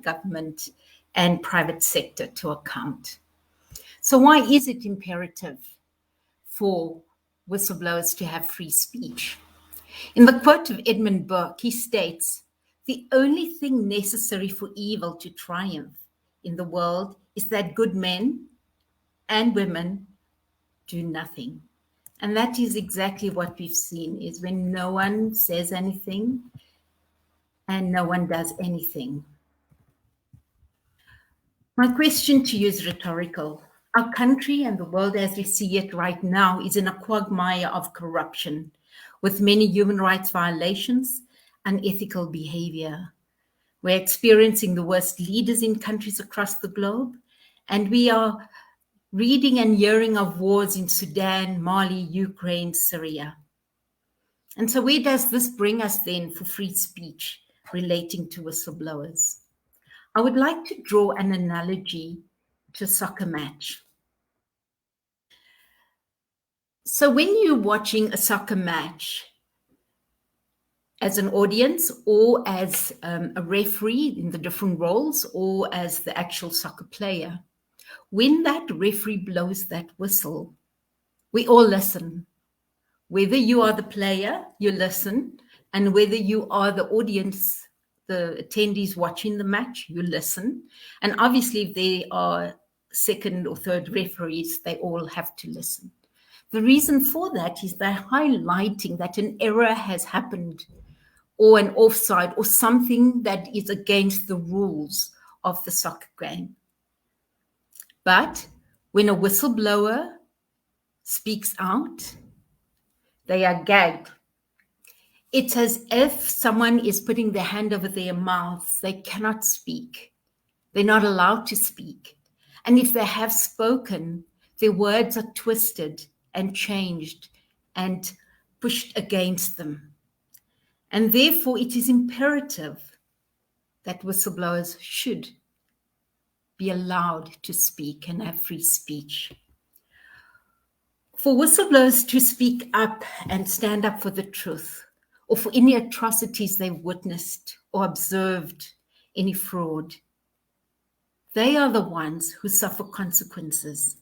government and private sector to account. So why is it imperative for whistleblowers to have free speech? In the quote of Edmund Burke, he states, "The only thing necessary for evil to triumph in the world is that good men and women do nothing." And that is exactly what we've seen, is when no one says anything and no one does anything. My question to you is rhetorical. Our country and the world as we see it right now is in a quagmire of corruption, with many human rights violations and unethical behavior. We're experiencing the worst leaders in countries across the globe, and we are reading and hearing of wars in Sudan, Mali, Ukraine, Syria. And so where does this bring us then for free speech relating to whistleblowers? I would like to draw an analogy to a soccer match. So when you're watching a soccer match as an audience or as a referee in the different roles or as the actual soccer player, when that referee blows that whistle, we all listen. Whether you are the player, you listen, and whether you are the audience, the attendees watching the match, you listen. And obviously, if there are second or third referees, they all have to listen. The reason for that is they're highlighting that an error has happened or an offside or something that is against the rules of the soccer game. But when a whistleblower speaks out, they are gagged. It's as if someone is putting their hand over their mouth. They cannot speak. They're not allowed to speak. And if they have spoken, their words are twisted and changed and pushed against them. And therefore, it is imperative that whistleblowers should be allowed to speak and have free speech. For whistleblowers to speak up and stand up for the truth, or for any atrocities they've witnessed or observed, any fraud, they are the ones who suffer consequences.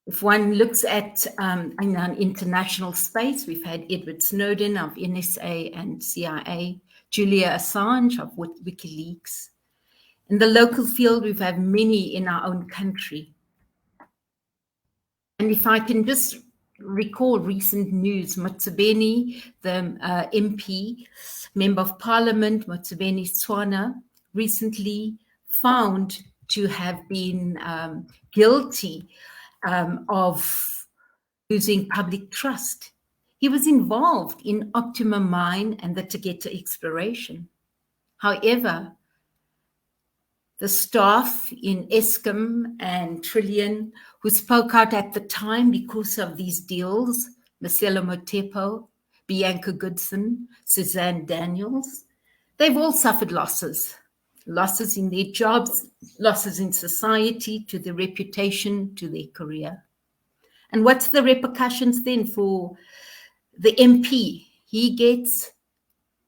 If one looks at in an international space, we've had Edward Snowden of NSA and CIA, Julia Assange of WikiLeaks. In the local field, we've had many in our own country. And if I can just recall recent news, Motsebeni, the MP, Member of Parliament, Motsebeni Tswana, recently found to have been guilty of losing public trust. He was involved in Optima Mine and the Tegeta exploration. However, the staff in Eskom and Trillion who spoke out at the time because of these deals Marcelo Motepo, Bianca Goodson, Suzanne Daniels. They've all suffered losses in their jobs, losses in society, to their reputation, to their career. And what's the repercussions then for the MP? He gets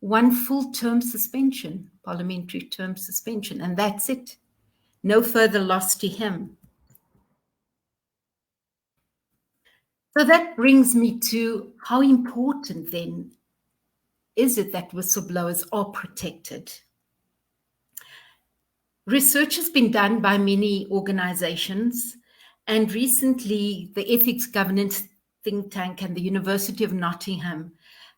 1 full term suspension, parliamentary term suspension, and that's it. No further loss to him. So that brings me to how important then is it that whistleblowers are protected? Research has been done by many organizations, and recently the Ethics Governance think tank and the University of Nottingham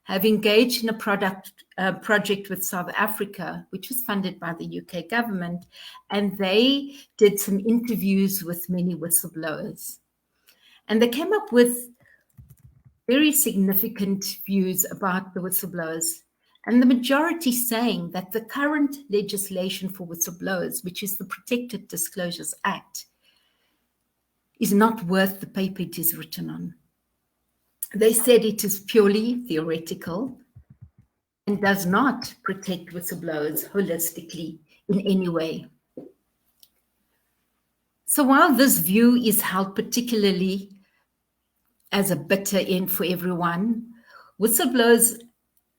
have engaged in a project with South Africa, which was funded by the UK government, and they did some interviews with many whistleblowers. And they came up with very significant views about the whistleblowers, and the majority saying that the current legislation for whistleblowers, which is the Protected Disclosures Act, is not worth the paper it is written on. They said it is purely theoretical and does not protect whistleblowers holistically in any way. So while this view is held particularly as a bitter end for everyone, whistleblowers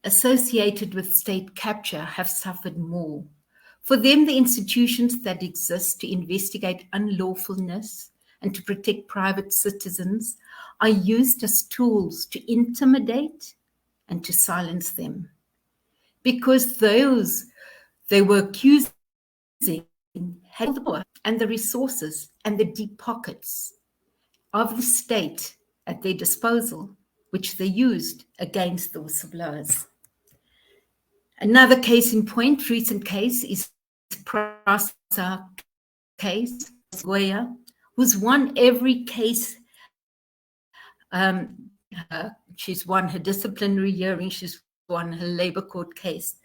associated with state capture have suffered more. For them, the institutions that exist to investigate unlawfulness and to protect private citizens are used as tools to intimidate and to silence them. Because those they were accusing had the power and the resources and the deep pockets of the state at their disposal, which they used against the whistleblowers. Another case in point, recent case, is Prasa case, Goya, who's won every case. She's won her disciplinary hearing, she's won her labor court case.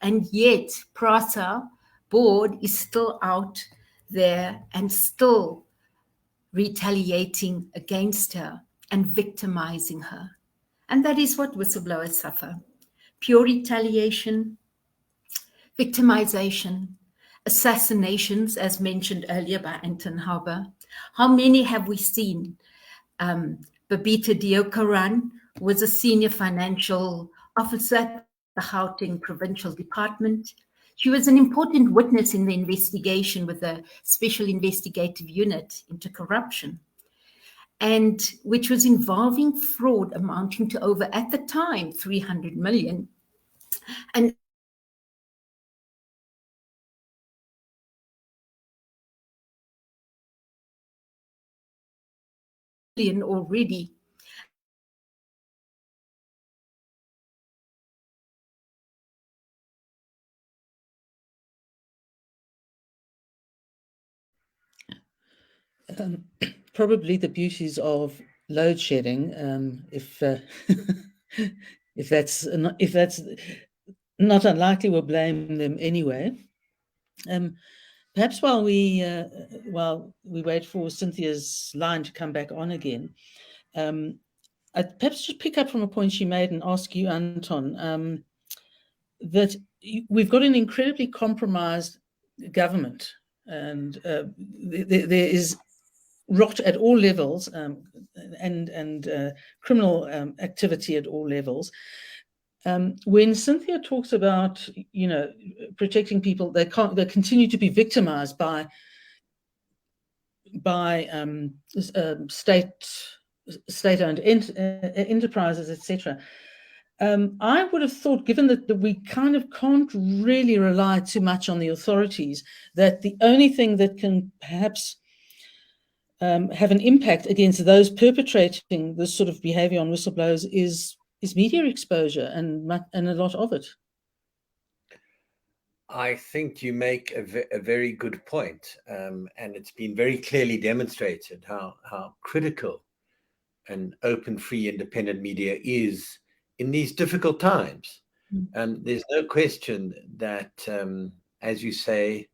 And yet Prasa board is still out there and still retaliating against her and victimizing her. And that is what whistleblowers suffer. Pure retaliation, victimization, assassinations, as mentioned earlier by Anton Harber. How many have we seen? Babita Deokaran was a senior financial officer at the Gauteng Provincial Department. She was an important witness in the investigation with the Special Investigative Unit into corruption, and which was involving fraud amounting to over, at the time, 300 million. And already. Probably the beauties of load shedding, if that's not unlikely, we'll blame them anyway. Perhaps while we wait for Cynthia's line to come back on again, I'd perhaps just pick up from a point she made and ask you, Anton, that we've got an incredibly compromised government, and there is rot at all levels, and criminal activity at all levels. When Cynthia talks about, protecting people, they continue to be victimized by state-owned enterprises, etc. I would have thought, given that we kind of can't really rely too much on the authorities, that the only thing that can perhaps have an impact against those perpetrating this sort of behavior on whistleblowers is media exposure, and a lot of it. I think you make a very good point, and it's been very clearly demonstrated how critical an open, free, independent media is in these difficult times. There's no question that, as you say,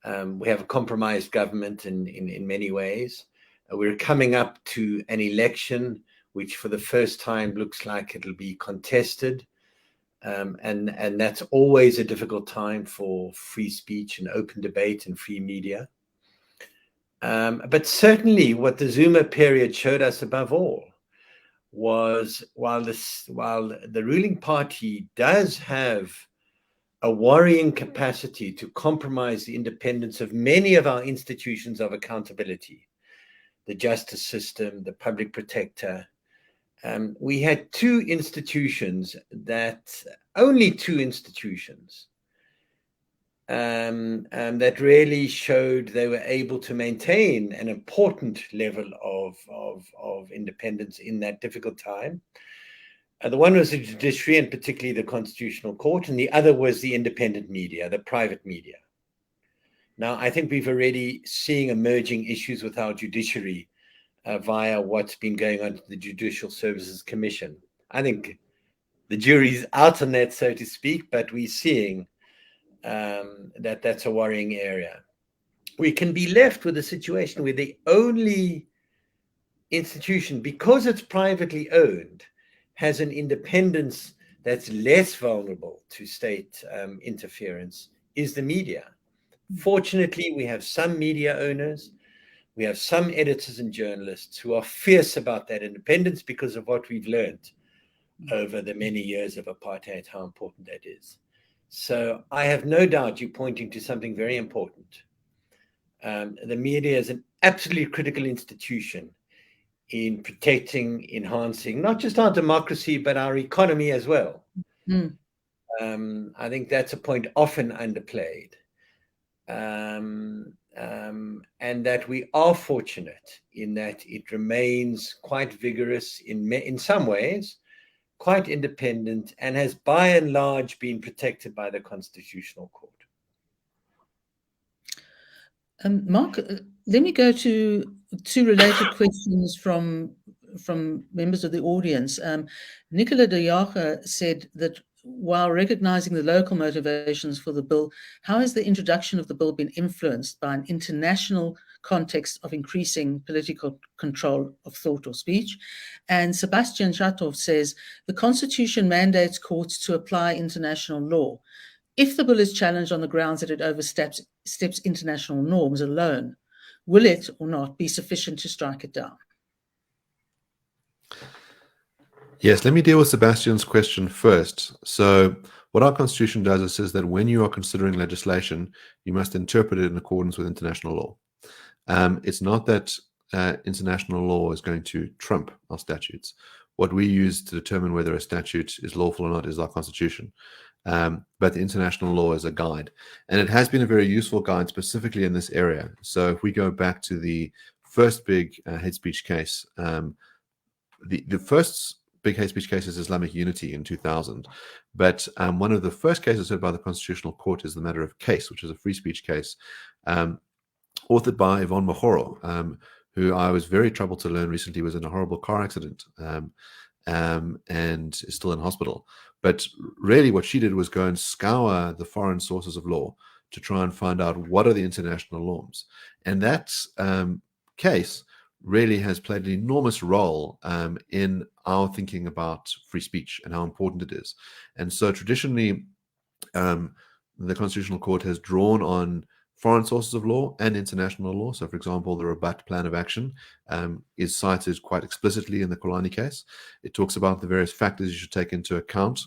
we have a compromised government in many ways. We're coming up to an election which for the first time looks like it'll be contested. And that's always a difficult time for free speech and open debate and free media. But certainly what the Zuma period showed us above all was while the ruling party does have a worrying capacity to compromise the independence of many of our institutions of accountability, the justice system, the public protector, we had only two institutions that really showed they were able to maintain an important level of independence in that difficult time. The one was the judiciary, and particularly the Constitutional Court, and the other was the independent media, the private media. Now, I think we've already seeing emerging issues with our judiciary via what's been going on to the Judicial Services Commission. I think the jury's out on that, so to speak, but we're seeing that's a worrying area. We can be left with a situation where the only institution, because it's privately owned, has an independence that's less vulnerable to state interference, is the media. Fortunately, we have some media owners, we have some editors and journalists who are fierce about that independence because of what we've learned over the many years of apartheid, how important that is. So I have no doubt you're pointing to something very important. The media is an absolutely critical institution in protecting, enhancing, not just our democracy, but our economy as well. I think that's a point often underplayed. And that we are fortunate in that it remains quite vigorous in some ways, quite independent, and has by and large been protected by the Constitutional Court. Mark, let me go to two related questions from members of the audience. Nicola de Jager said that while recognizing the local motivations for the bill, how has the introduction of the bill been influenced by an international context of increasing political control of thought or speech? And Sebastian Chatov says, the Constitution mandates courts to apply international law. If the bill is challenged on the grounds that it oversteps international norms alone, will it or not be sufficient to strike it down? Yes, let me deal with Sebastian's question first. So what our Constitution does is says that when you are considering legislation, you must interpret it in accordance with international law. It's not that international law is going to trump our statutes. What we use to determine whether a statute is lawful or not is our Constitution. But the international law is a guide. And it has been a very useful guide specifically in this area. So if we go back to the first big hate speech case, the first big hate speech case is Islamic Unity in 2000. But one of the first cases heard by the Constitutional Court is the matter of Case, which is a free speech case, authored by Yvonne Mahoro, who I was very troubled to learn recently was in a horrible car accident and is still in hospital. But really what she did was go and scour the foreign sources of law to try and find out what are the international norms. And that case really has played an enormous role in our thinking about free speech and how important it is. And so traditionally, the Constitutional Court has drawn on foreign sources of law and international law. So, for example, the Rabat Plan of Action is cited quite explicitly in the Kolani case. It talks about the various factors you should take into account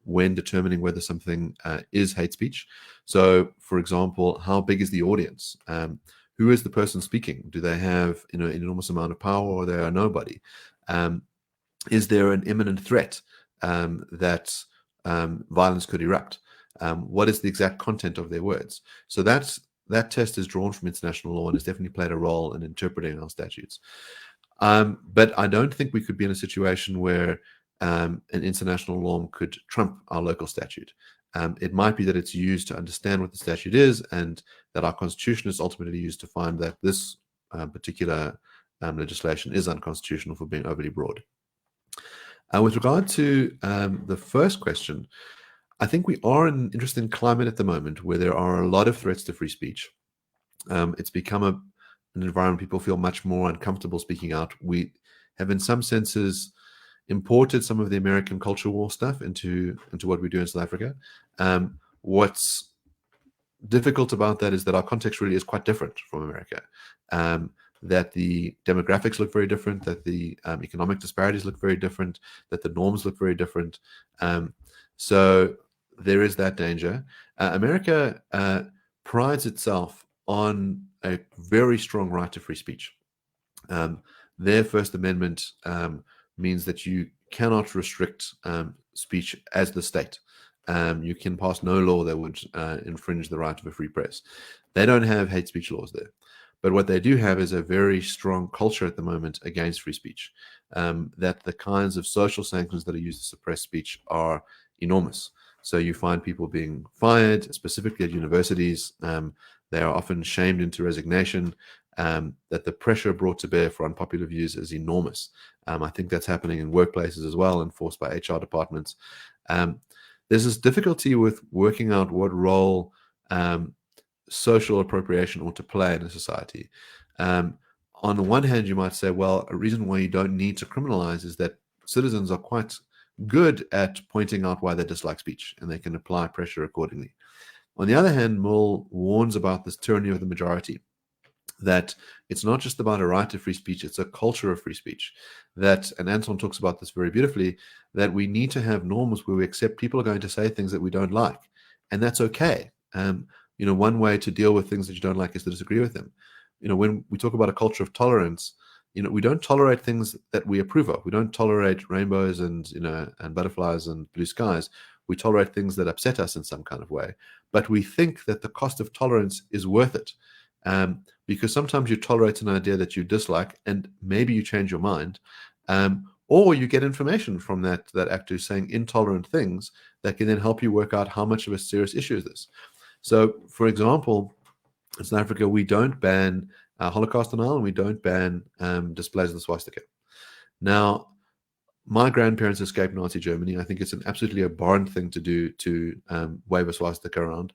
when determining whether something is hate speech. So, for example, how big is the audience? Who is the person speaking? Do they have an enormous amount of power, or they are nobody? Is there an imminent threat that violence could erupt? What is the exact content of their words? So that test is drawn from international law and has definitely played a role in interpreting our statutes. But I don't think we could be in a situation where an international norm could trump our local statute. It might be that it's used to understand what the statute is, and that our Constitution is ultimately used to find that this particular legislation is unconstitutional for being overly broad. With regard to the first question, I think we are in an interesting climate at the moment where there are a lot of threats to free speech. It's become an environment people feel much more uncomfortable speaking out. We have in some senses imported some of the American culture war stuff into what we do in South Africa. What's difficult about that is that our context really is quite different from America. That the demographics look very different, that the economic disparities look very different, that the norms look very different. So there is that danger. America prides itself on a very strong right to free speech. Their First Amendment means that you cannot restrict speech as the state. You can pass no law that would infringe the right of a free press. They don't have hate speech laws there. But what they do have is a very strong culture at the moment against free speech, that the kinds of social sanctions that are used to suppress speech are enormous. So you find people being fired, specifically at universities. They are often shamed into resignation, that the pressure brought to bear for unpopular views is enormous. I think that's happening in workplaces as well, enforced by HR departments. There's this difficulty with working out what role social appropriation ought to play in a society. On the one hand, you might say, well, a reason why you don't need to criminalize is that citizens are quite good at pointing out why they dislike speech, and they can apply pressure accordingly. On the other hand, Mill warns about this tyranny of the majority, that it's not just about a right to free speech, it's a culture of free speech. That, and Anton talks about this very beautifully, that we need to have norms where we accept people are going to say things that we don't like, and that's okay. One way to deal with things that you don't like is to disagree with them. When we talk about a culture of tolerance, we don't tolerate things that we approve of. We don't tolerate rainbows and butterflies and blue skies. We tolerate things that upset us in some kind of way, but we think that the cost of tolerance is worth it. Because sometimes you tolerate an idea that you dislike, and maybe you change your mind, or you get information from that actor saying intolerant things that can then help you work out how much of a serious issue is this. So, for example, in South Africa, we don't ban Holocaust denial, and we don't ban displays of the swastika. Now, my grandparents escaped Nazi Germany. I think it's an absolutely abhorrent thing to do, to wave a swastika around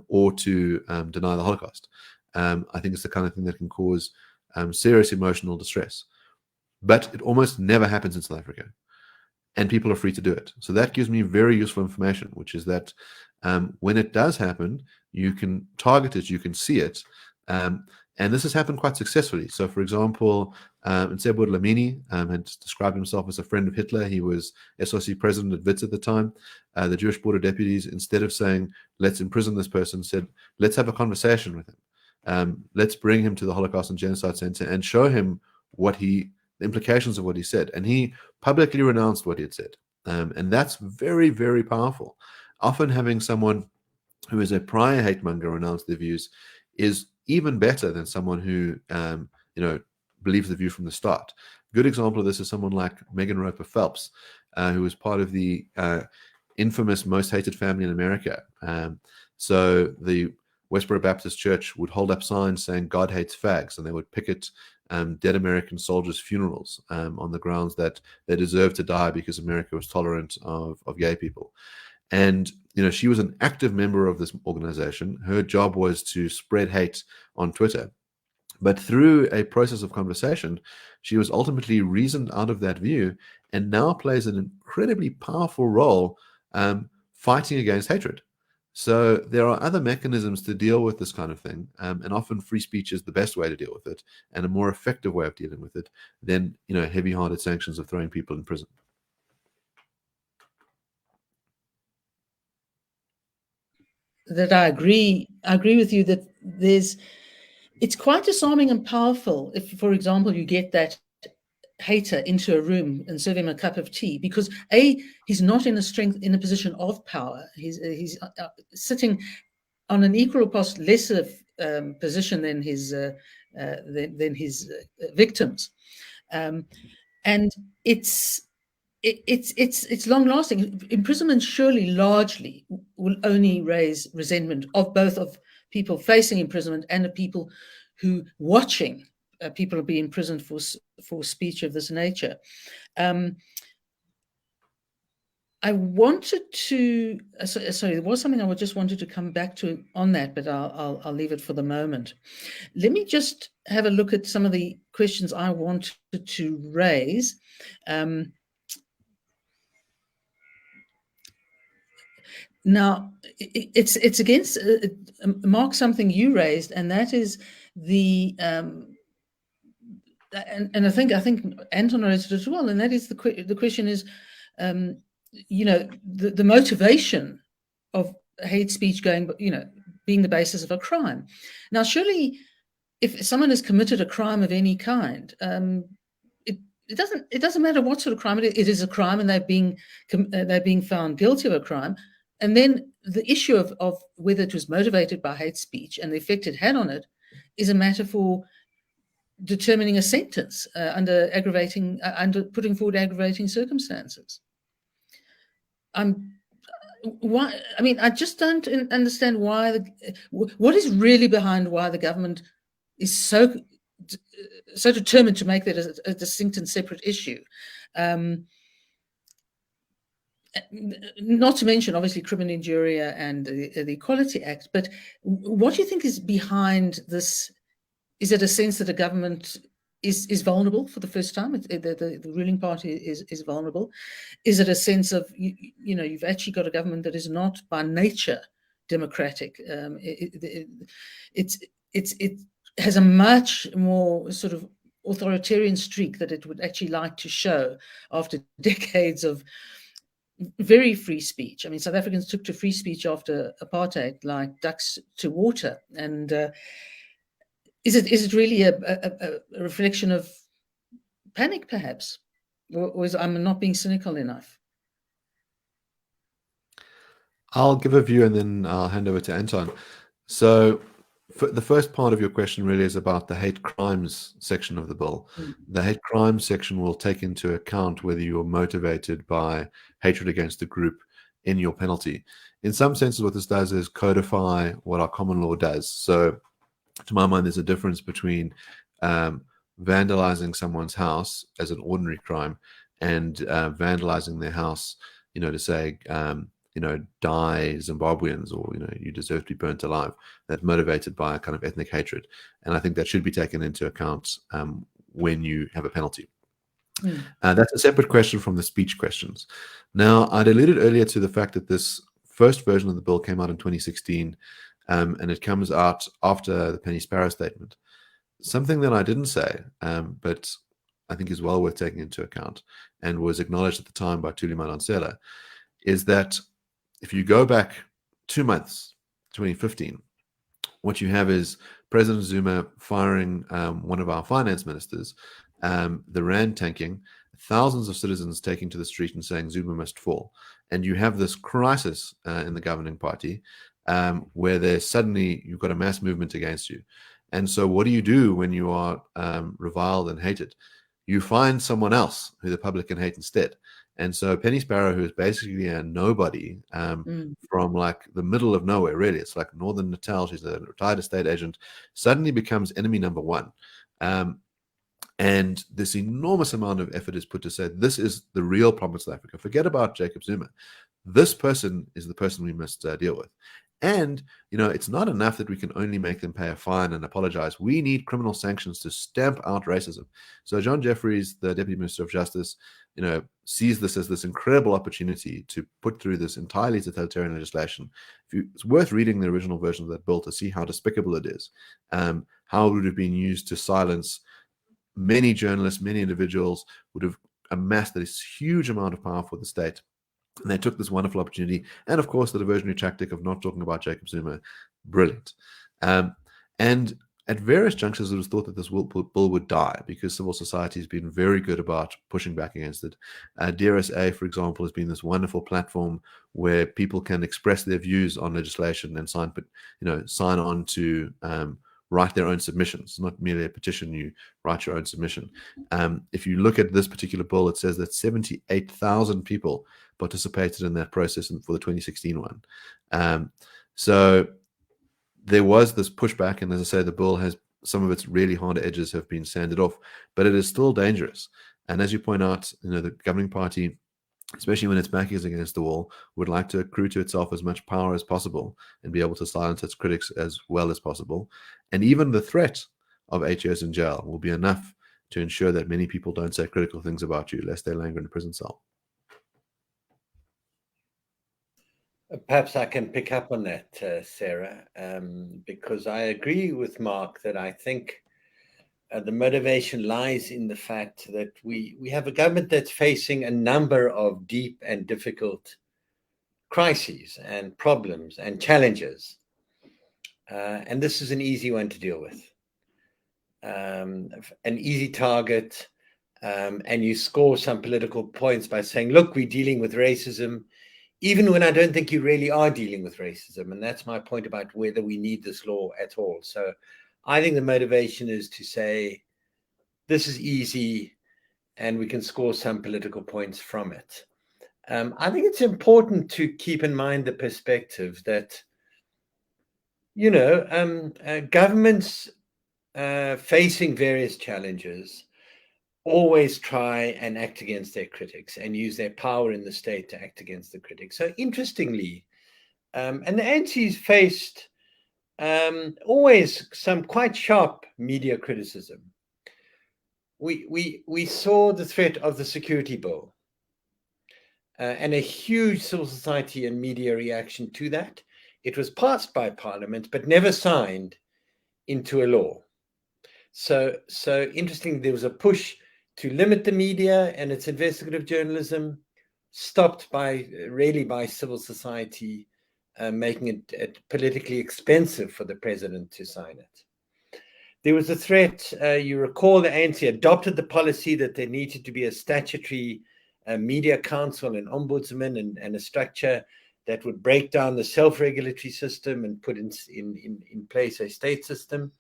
or to deny the Holocaust. I think it's the kind of thing that can cause serious emotional distress. But it almost never happens in South Africa, and people are free to do it. So that gives me very useful information, which is that when it does happen, you can target it, you can see it. And this has happened quite successfully. So, for example, Ntsebu Dlamini had described himself as a friend of Hitler. He was SRC president at WITS at the time. The Jewish Border deputies, instead of saying, let's imprison this person, said, let's have a conversation with him. Let's bring him to the Holocaust and Genocide Center and show him the implications of what he said. And he publicly renounced what he had said. And that's very, very powerful. Often having someone who is a prior hate monger renounce their views is even better than someone who, believes the view from the start. A good example of this is someone like Megan Roper Phelps, who was part of the infamous most hated family in America. So the Westboro Baptist Church would hold up signs saying God hates fags, and they would picket dead American soldiers' funerals on the grounds that they deserved to die because America was tolerant of gay people. And she was an active member of this organization. Her job was to spread hate on Twitter. But through a process of conversation, she was ultimately reasoned out of that view and now plays an incredibly powerful role fighting against hatred. So there are other mechanisms to deal with this kind of thing, and often free speech is the best way to deal with it and a more effective way of dealing with it than heavy-handed sanctions of throwing people in prison. That I agree with you that it's quite disarming and powerful if, for example, you get that hater into a room and serve him a cup of tea, because he's not in a position of power. He's sitting on an equal or lesser position than his victims, and it's long lasting. Imprisonment surely largely will only raise resentment of both of people facing imprisonment and the people who watching people be imprisoned for speech of this nature. I wanted to, sorry, there was something I just wanted to come back to on that, but I'll leave it for the moment. Let me just have a look at some of the questions I wanted to raise. Now, it's against Mark, something you raised, and that is the and I think Anton raised it as well, and that is the question is, the motivation of hate speech being the basis of a crime. Now, surely, if someone has committed a crime of any kind, it doesn't matter what sort of crime it is a crime, and they're being found guilty of a crime. And then the issue of whether it was motivated by hate speech and the effect it had on it is a matter for determining a sentence under putting forward aggravating circumstances. Why? I mean, I just don't understand why what is really behind why the government is so determined to make that a distinct and separate issue. Not to mention, obviously, criminal injuria and the Equality Act. But what do you think is behind this? Is it a sense that the government is vulnerable for the first time? The ruling party is vulnerable. Is it a sense of you've actually got a government that is not by nature democratic? It has a much more sort of authoritarian streak that it would actually like to show after decades of very free speech. I mean, South Africans took to free speech after apartheid like ducks to water. And is it really a reflection of panic, perhaps? Or I'm not being cynical enough? I'll give a view and then I'll hand over to Anton. So the first part of your question really is about the hate crimes section of the bill. The hate crimes section will take into account whether you're motivated by hatred against a group in your penalty. In some senses, what this does is codify what our common law does. So to my mind, there's a difference between vandalizing someone's house as an ordinary crime and vandalizing their house, to say, die Zimbabweans, or, you deserve to be burnt alive. That's motivated by a kind of ethnic hatred. And I think that should be taken into account when you have a penalty. That's a separate question from the speech questions. Now, I'd alluded earlier to the fact that this first version of the bill came out in 2016, and it comes out after the Penny Sparrow statement. Something that I didn't say, but I think is well worth taking into account and was acknowledged at the time by Thuli Madonsela, is that if you go back 2 months, 2015, what you have is President Zuma firing one of our finance ministers, the Rand tanking, thousands of citizens taking to the street and saying Zuma must fall. And you have this crisis in the governing party where you've got a mass movement against you. And so what do you do when you are reviled and hated? You find someone else who the public can hate instead. And so Penny Sparrow, who is basically a nobody from like the middle of nowhere, really, it's like Northern Natal, she's a retired estate agent, suddenly becomes enemy number one. And this enormous amount of effort is put to say, this is the real problem in South Africa. Forget about Jacob Zuma. This person is the person we must deal with. And, it's not enough that we can only make them pay a fine and apologize. We need criminal sanctions to stamp out racism. So John Jeffries, the Deputy Minister of Justice, sees this as this incredible opportunity to put through this entirely totalitarian legislation. It's worth reading the original version of that bill to see how despicable it is, how it would have been used to silence many journalists, many individuals, would have amassed this huge amount of power for the state. And they took this wonderful opportunity. And of course, the diversionary tactic of not talking about Jacob Zuma, brilliant. And at various junctures, it was thought that this bill would die because civil society has been very good about pushing back against it. DRSA, for example, has been this wonderful platform where people can express their views on legislation and sign on to write their own submissions. It's not merely a petition, you write your own submission. If you look at this particular bill, it says that 78,000 people participated in that process for the 2016 one. So there was this pushback, and as I say, the bill has some of its really hard edges have been sanded off, but it is still dangerous. And as you point out, the governing party especially when its back is against the wall, would like to accrue to itself as much power as possible and be able to silence its critics as well as possible. And even the threat of 8 years in jail will be enough to ensure that many people don't say critical things about you, lest they linger in a prison cell. Perhaps I can pick up on that, Sarah, because I agree with Mark that I think the motivation lies in the fact that we have a government that's facing a number of deep and difficult crises and problems and challenges. And this is an easy one to deal with. An easy target, and you score some political points by saying, look, we're dealing with racism, even when I don't think you really are dealing with racism. And that's my point about whether we need this law at all. So I think the motivation is to say, this is easy, and we can score some political points from it. I think it's important to keep in mind the perspective that, governments facing various challenges always try and act against their critics and use their power in the state to act against the critics. So interestingly, and the ANC's faced always some quite sharp media criticism. We saw the threat of the security bill and a huge civil society and media reaction to that. It was passed by Parliament, but never signed into a law. So interestingly, there was a push to limit the media and its investigative journalism, stopped by civil society, making it politically expensive for the president to sign it. There was a threat. You recall the ANC adopted the policy that there needed to be a statutory media council and ombudsman and a structure that would break down the self-regulatory system and put in place a state system.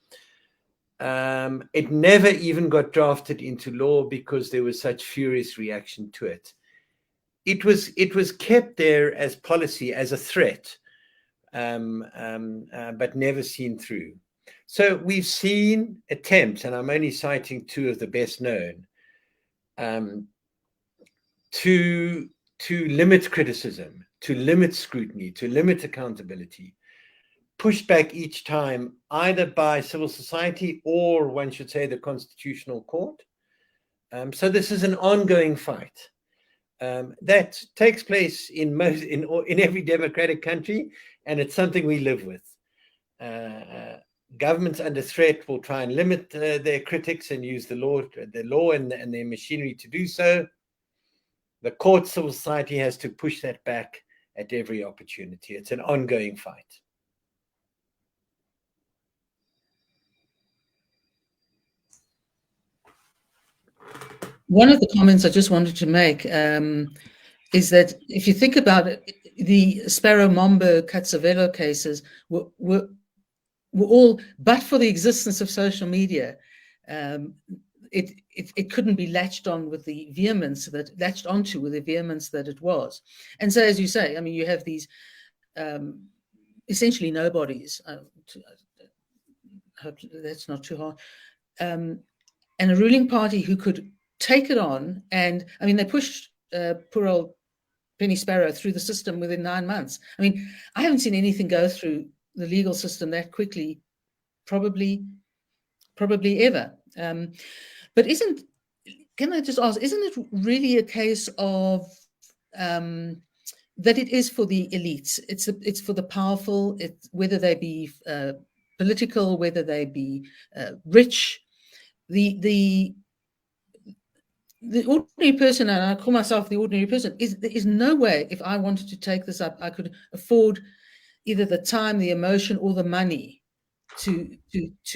It never even got drafted into law because there was such furious reaction to it. It was kept there as policy, as a threat, but never seen through. So we've seen attempts, and I'm only citing two of the best known, to limit criticism, to limit scrutiny, to limit accountability, pushed back each time either by civil society or, one should say, the Constitutional Court. So this is an ongoing fight that takes place in every democratic country, and it's something we live with. Governments under threat will try and limit their critics and use the law and their machinery to do so. The court, civil society has to push that back at every opportunity. It's an ongoing fight. One of the comments I just wanted to make is that if you think about it, the Sparrow, Mombo, Katzavello cases were all, but for the existence of social media, it couldn't be latched onto with the vehemence that it was. And so, as you say, I mean, you have these essentially nobodies. I hope that's not too hard. And a ruling party who could take it on, and I mean, they pushed poor old Penny Sparrow through the system within 9 months. I mean, I haven't seen anything go through the legal system that quickly, probably ever. But can I just ask, isn't it really a case of that it is for the elites? It's for the powerful, whether they be political, whether they be rich. The ordinary person, and I call myself the ordinary person, there is no way, if I wanted to take this up, I could afford either the time, the emotion, or the money to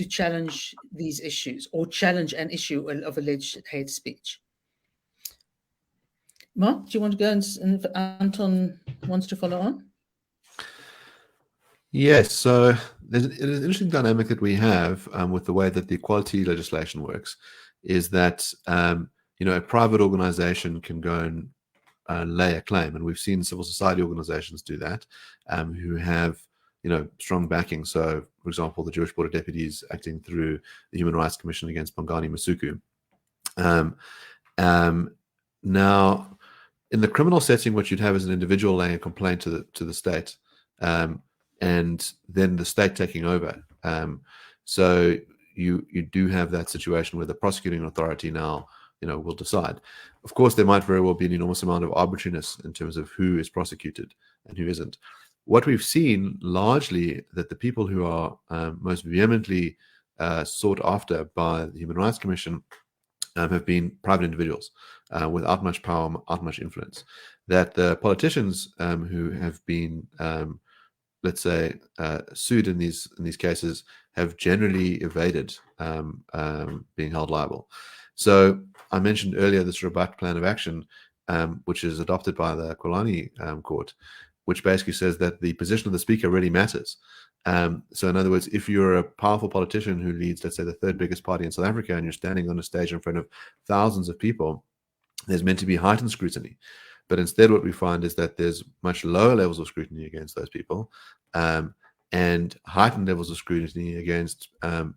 challenge these issues or challenge an issue of alleged hate speech. Mark, do you want to go and if Anton wants to follow on? Yes, so there's an interesting dynamic that we have with the way that the equality legislation works, is that a private organization can go and lay a claim, and we've seen civil society organizations do that, who have strong backing. So, for example, the Jewish Board of Deputies acting through the Human Rights Commission against Bongani Masuku. Now, In the criminal setting, what you'd have is an individual laying a complaint to the state, and then the state taking over. So you do have that situation where the prosecuting authority now, will decide. Of course, there might very well be an enormous amount of arbitrariness in terms of who is prosecuted and who isn't. What we've seen largely, that the people who are most vehemently sought after by the Human Rights Commission have been private individuals without much power, without much influence. That the politicians who have been, let's say, sued in these cases have generally evaded being held liable. So I mentioned earlier this Rabat plan of action, which is adopted by the Kolani court, which basically says that the position of the speaker really matters. So in other words, if you're a powerful politician who leads, let's say, the third biggest party in South Africa, and you're standing on a stage in front of thousands of people, there's meant to be heightened scrutiny. But instead what we find is that there's much lower levels of scrutiny against those people, and heightened levels of scrutiny against the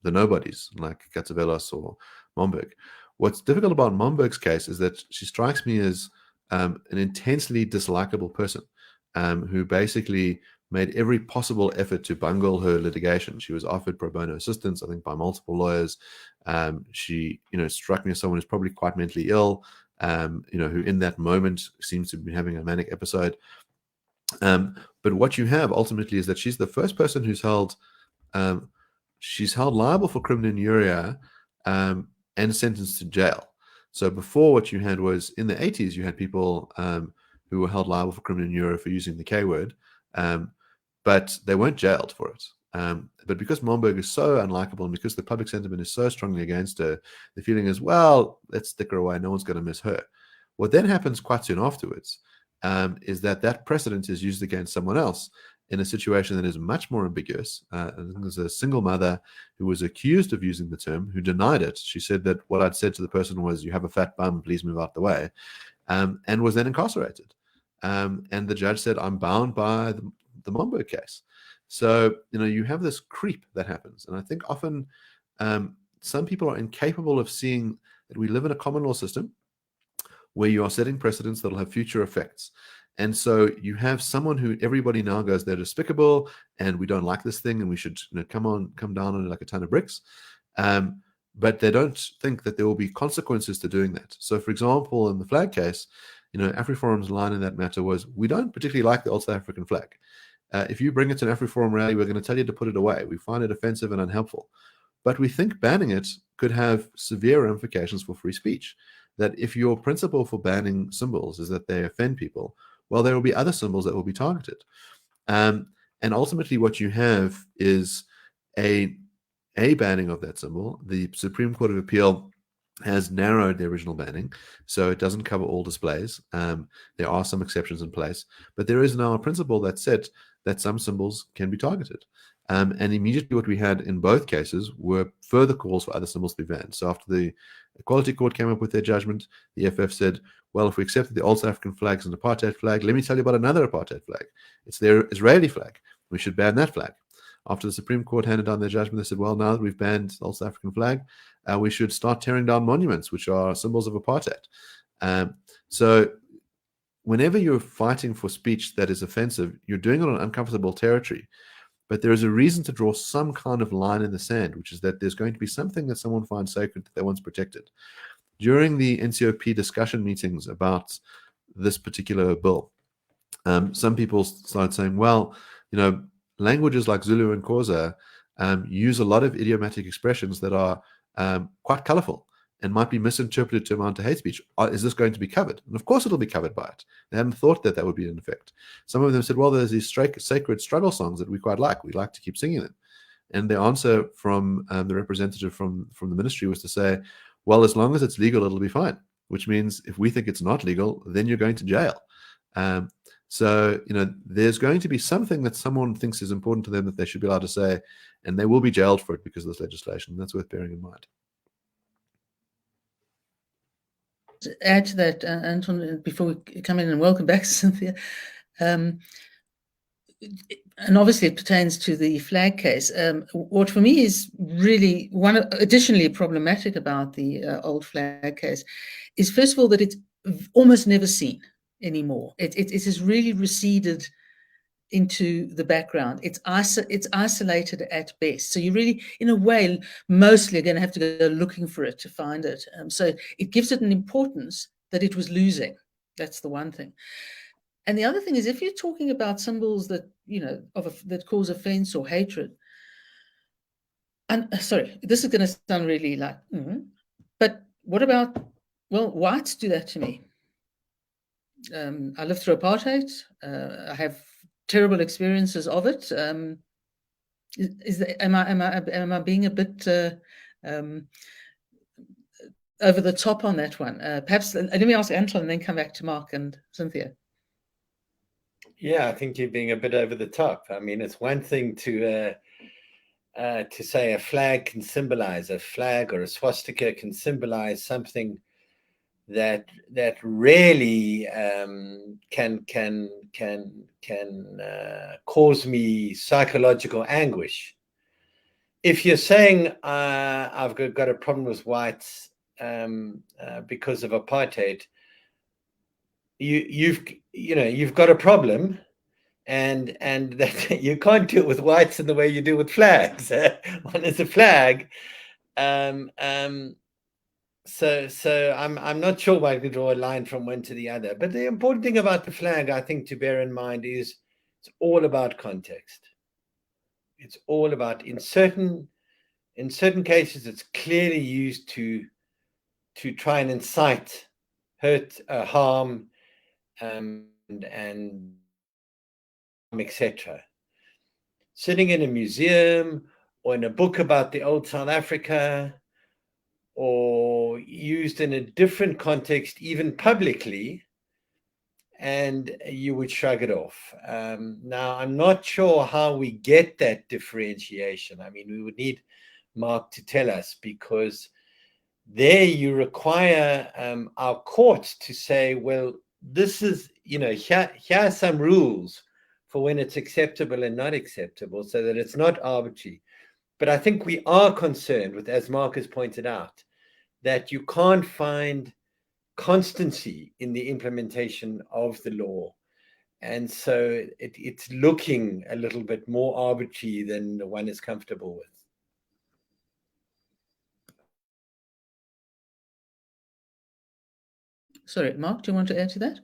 nobodies, like Katsavelos or Momberg. What's difficult about Momberg's case is that she strikes me as an intensely dislikable person, who basically made every possible effort to bungle her litigation. She was offered pro bono assistance, I think, by multiple lawyers. She, struck me as someone who's probably quite mentally ill, who in that moment seems to be having a manic episode. But what you have ultimately is that she's the first person who's held liable for criminal injuria and sentenced to jail. So before, what you had was, in the 80s, you had people who were held liable for criminal injuria for using the K word, but they weren't jailed for it. But because Momberg is so unlikable, and because the public sentiment is so strongly against her, the feeling is, well, let's stick her away. No one's going to miss her. What then happens quite soon afterwards is that precedent is used against someone else in a situation that is much more ambiguous. There's a single mother who was accused of using the term, who denied it. She said that what I'd said to the person was, "You have a fat bum, please move out the way," and was then incarcerated. And the judge said, "I'm bound by the Momberg case." So, you have this creep that happens. And I think often some people are incapable of seeing that we live in a common law system where you are setting precedents that will have future effects. And so you have someone who everybody now goes, they're despicable, and we don't like this thing, and we should come down on it like a ton of bricks. But they don't think that there will be consequences to doing that. So, for example, in the flag case, AfriForum's line in that matter was, we don't particularly like the old South African flag. If you bring it to an AfriForum rally, we're going to tell you to put it away. We find it offensive and unhelpful. But we think banning it could have severe ramifications for free speech. That if your principle for banning symbols is that they offend people, well, there will be other symbols that will be targeted. And ultimately what you have is a banning of that symbol. The Supreme Court of Appeal has narrowed the original banning, so it doesn't cover all displays. There are some exceptions in place, but there is now a principle that said that some symbols can be targeted. And immediately what we had in both cases were further calls for other symbols to be banned. So after the Equality Court came up with their judgment, the FF said, well, if we accept that the old South African flag is an apartheid flag, let me tell you about another apartheid flag. It's their Israeli flag. We should ban that flag. After the Supreme Court handed down their judgment, they said, well, now that we've banned the old South African flag, we should start tearing down monuments, which are symbols of apartheid. So whenever you're fighting for speech that is offensive, you're doing it on uncomfortable territory. But there is a reason to draw some kind of line in the sand, which is that there's going to be something that someone finds sacred that they once protected. During the NCOP discussion meetings about this particular bill, some people started saying, well, languages like Zulu and Xhosa use a lot of idiomatic expressions that are quite colorful and might be misinterpreted to amount to hate speech. Is this going to be covered? And of course it'll be covered by it. They hadn't thought that would be an effect. Some of them said, well, there's these sacred struggle songs that we quite like. We like to keep singing them. And the answer from the representative from the ministry was to say, well, as long as it's legal, it'll be fine. Which means if we think it's not legal, then you're going to jail. So, there's going to be something that someone thinks is important to them that they should be allowed to say, and they will be jailed for it because of this legislation. That's worth bearing in mind. To add to that, Anton, before we come in, and welcome back, Cynthia, and obviously it pertains to the flag case. What for me is really additionally problematic about the old flag case is, first of all, that it's almost never seen anymore. It has really receded into the background. It's isolated at best. So you really, in a way, mostly are going to have to go looking for it to find it. So it gives it an importance that it was losing. That's the one thing. And the other thing is, if you're talking about symbols that, you know, that cause offense or hatred, and sorry, this is going to sound really like, but what about, well, whites do that to me. I lived through apartheid. I have terrible experiences of it. Am I being a bit over the top on that one? Perhaps let me ask Anton and then come back to Mark and Cynthia. Yeah, I think you're being a bit over the top. I mean, it's one thing to say a flag can symbolize, a flag or a swastika can symbolize something that really can cause me psychological anguish. If you're saying I've got a problem with whites because of apartheid, you've got a problem, and that you can't deal with whites in the way you do with flags. One is a flag. So I'm not sure why I could draw a line from one to the other. But the important thing about the flag, I think, to bear in mind is it's all about context. It's all about, in certain cases, it's clearly used to try and incite hurt, harm, and etc. Sitting in a museum or in a book about the old South Africa, or used in a different context, even publicly, and you would shrug it off. Now, I'm not sure how we get that differentiation. I mean, we would need Mark to tell us, because there you require our courts to say, well, this is, here are some rules for when it's acceptable and not acceptable, so that it's not arbitrary. But I think we are concerned with, as Mark has pointed out, that you can't find constancy in the implementation of the law. And so it's looking a little bit more arbitrary than one is comfortable with. Sorry, Mark, do you want to add to that?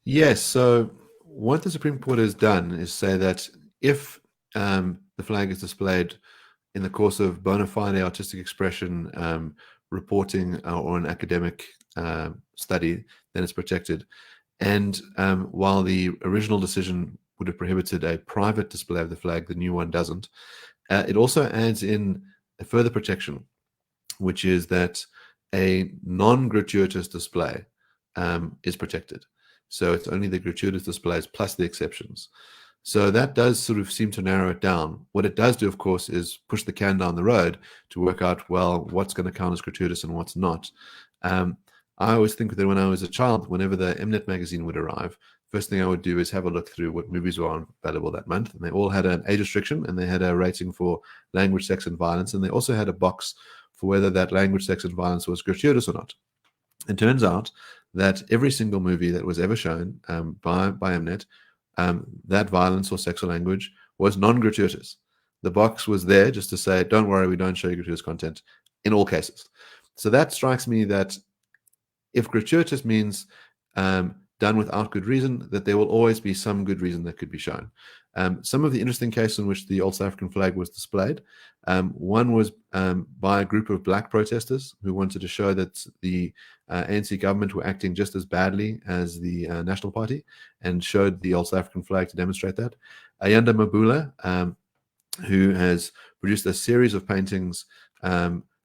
Yes. So what the Supreme Court has done is say that if the flag is displayed in the course of bona fide artistic expression, reporting, or an academic study, then it's protected. And while the original decision would have prohibited a private display of the flag, the new one doesn't. It also adds in a further protection, which is that a non-gratuitous display is protected. So it's only the gratuitous displays plus the exceptions. So that does sort of seem to narrow it down. What it does do, of course, is push the can down the road to work out, well, what's going to count as gratuitous and what's not. I always think that when I was a child, whenever the Mnet magazine would arrive, first thing I would do is have a look through what movies were available that month. And they all had an age restriction, and they had a rating for language, sex, and violence. And they also had a box for whether that language, sex, and violence was gratuitous or not. It turns out that every single movie that was ever shown by Mnet, that violence or sex or language was non-gratuitous. The box was there just to say, don't worry, we don't show you gratuitous content in all cases. So that strikes me that if gratuitous means done without good reason, that there will always be some good reason that could be shown. Some of the interesting cases in which the old South African flag was displayed, one was by a group of black protesters who wanted to show that the ANC government were acting just as badly as the National Party, and showed the old South African flag to demonstrate that. Ayanda Mabula, who has produced a series of paintings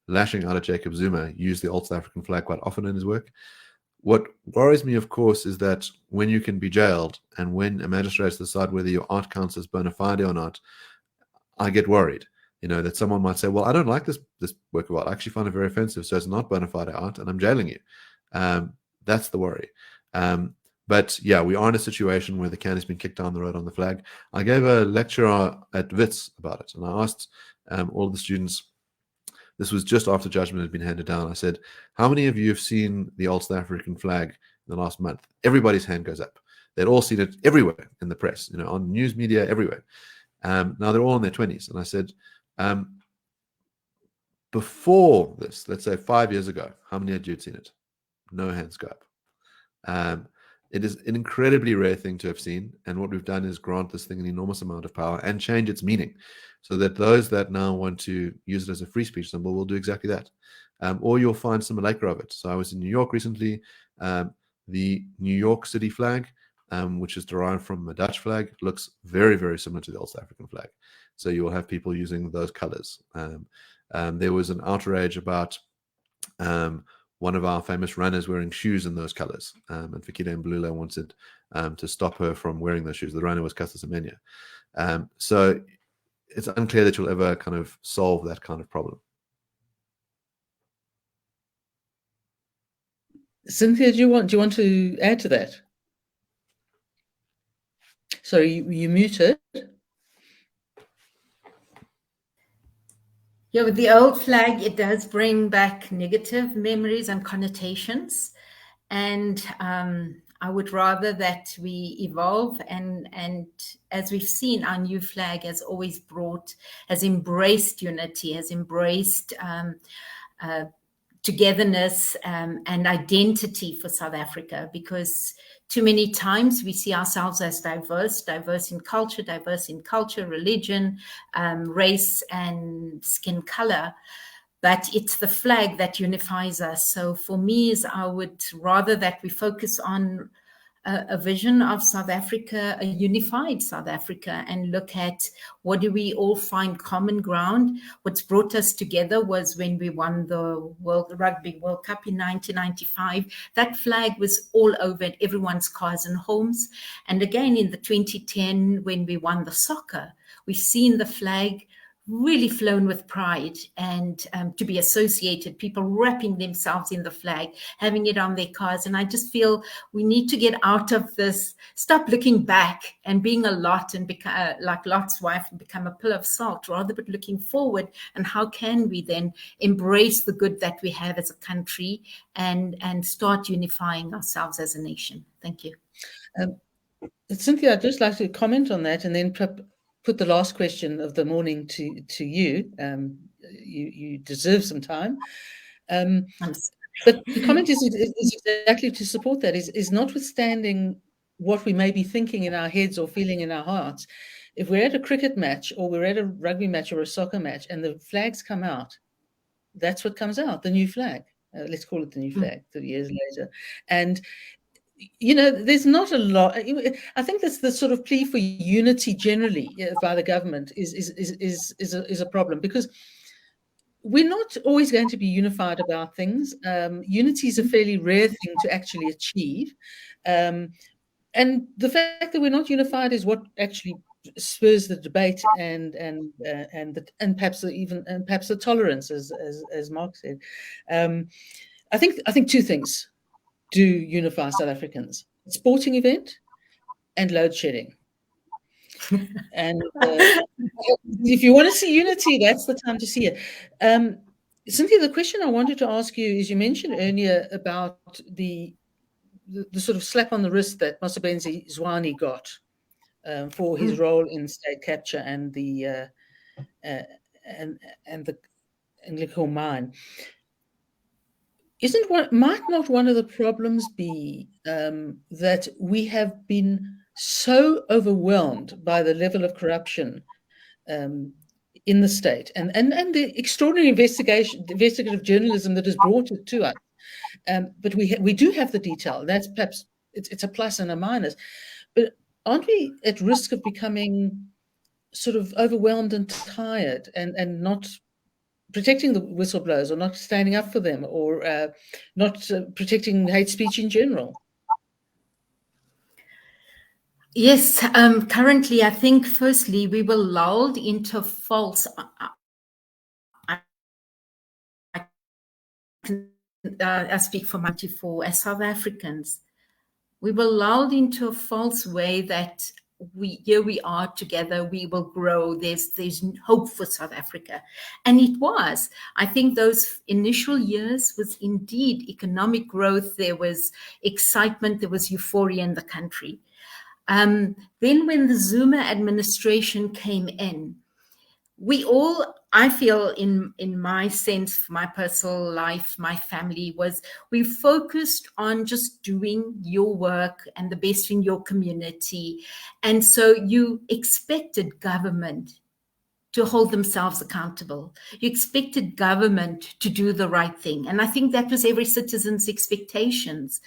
lashing out at Jacob Zuma, used the old South African flag quite often in his work. What worries me, of course, is that when you can be jailed and when a magistrate decide whether your art counts as bona fide or not, I get worried. That someone might say, well, I don't like this work of art. I actually find it very offensive, so it's not bona fide art, and I'm jailing you. That's the worry. But yeah, we are in a situation where the can has been kicked down the road on the flag. I gave a lecture at WITS about it, and I asked all of the students, This was just after judgment had been handed down. I said, how many of you have seen the old South African flag in the last month? Everybody's hand goes up. They'd all seen it everywhere in the press, on news media, everywhere. Now they're all in their 20s. And I said, before this, let's say 5 years ago, how many had you seen it? No hands go up. It is an incredibly rare thing to have seen. And what we've done is grant this thing an enormous amount of power and change its meaning so that those that now want to use it as a free speech symbol will do exactly that. Or you'll find simulacra of it. So I was in New York recently. The New York City flag, which is derived from a Dutch flag, looks very, very similar to the old South African flag. So you will have people using those colors. There was an outrage about one of our famous runners wearing shoes in those colors. And Fikile Mbulula wanted to stop her from wearing those shoes. The runner was Caster Semenya. So it's unclear that you'll ever kind of solve that kind of problem. Cynthia, do you want to add to that? Sorry, you muted. Yeah, with the old flag, it does bring back negative memories and connotations. And I would rather that we evolve. And as we've seen, our new flag has always has embraced unity, has embraced togetherness and identity for South Africa, because too many times we see ourselves as diverse in culture, religion, race, and skin color. But it's the flag that unifies us. So for me, I would rather that we focus on a vision of South Africa, a unified South Africa, and look at what do we all find common ground. What's brought us together was when we won the Rugby World Cup in 1995. That flag was all over everyone's cars and homes. And again, in the 2010, when we won the soccer, we've seen the flag really flown with pride and to be associated, people wrapping themselves in the flag, having it on their cars. And I just feel we need to get out of this, stop looking back and being a Lot and become like Lot's wife and become a pillar of salt, rather but looking forward and how can we then embrace the good that we have as a country and start unifying ourselves as a nation. Thank you. Cynthia, I'd just like to comment on that and then put the last question of the morning to you. You deserve some time. But the comment is exactly to support that, is notwithstanding what we may be thinking in our heads or feeling in our hearts, if we're at a cricket match or we're at a rugby match or a soccer match and the flags come out, that's what comes out, the new flag. Let's call it the new flag 30 years later. And there's not a lot. I think that's the sort of plea for unity generally by the government is a problem, because we're not always going to be unified about things. Unity is a fairly rare thing to actually achieve, and the fact that we're not unified is what actually spurs the debate and perhaps the tolerance, as Mark said. I think two things do unify South Africans: a sporting event and load shedding. And if you want to see unity, that's the time to see it. Cynthia, the question I wanted to ask you is, you mentioned earlier about the sort of slap on the wrist that Masebenzi Zwane got for his role in state capture and the Nickel mine. Might not one of the problems be that we have been so overwhelmed by the level of corruption in the state and the extraordinary investigative journalism that has brought it to us? But we do have the detail. That's perhaps it's a plus and a minus. But aren't we at risk of becoming sort of overwhelmed and tired and not protecting the whistleblowers, or not standing up for them, or not protecting hate speech in general? Yes, currently, I think, firstly, we were lulled into false. I speak for 94 as South Africans. We were lulled into a false way that here we are together, we will grow, there's hope for South Africa. And it was. I think those initial years was indeed economic growth, there was excitement, there was euphoria in the country. Then when the Zuma administration came in, we all, I feel in my sense, my personal life, my family, was we focused on just doing your work and the best in your community. And so you expected government to hold themselves accountable. You expected government to do the right thing. And I think that was every citizen's expectations.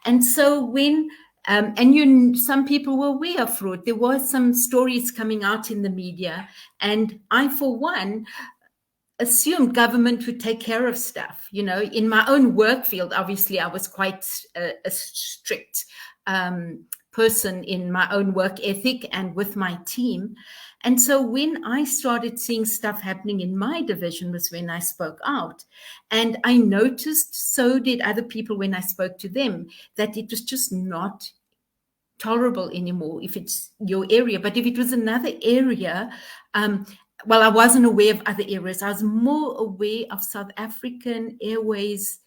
And so when some people were aware of fraud. There were some stories coming out in the media, and I, for one, assumed government would take care of stuff. You know, in my own work field, obviously, I was quite a strict person in my own work ethic and with my team. And so when I started seeing stuff happening in my division was when I spoke out. And I noticed, so did other people when I spoke to them, that it was just not tolerable anymore if it's your area. But if it was another area, well, I wasn't aware of other areas. I was more aware of South African Airways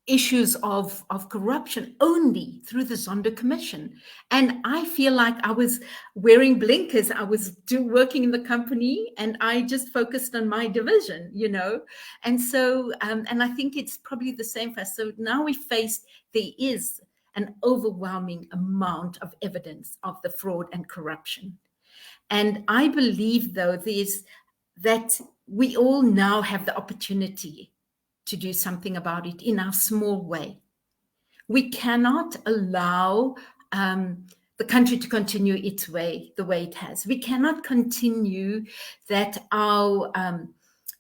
issues of corruption only through the Zondo Commission. And I feel like I was wearing blinkers. I was working in the company and I just focused on my division, you know. And so, and I think it's probably the same for us. So now we faced, there is an overwhelming amount of evidence of the fraud and corruption. And I believe, though, that we all now have the opportunity to do something about it in our small way. We cannot allow the country to continue its way, the way it has. We cannot continue that our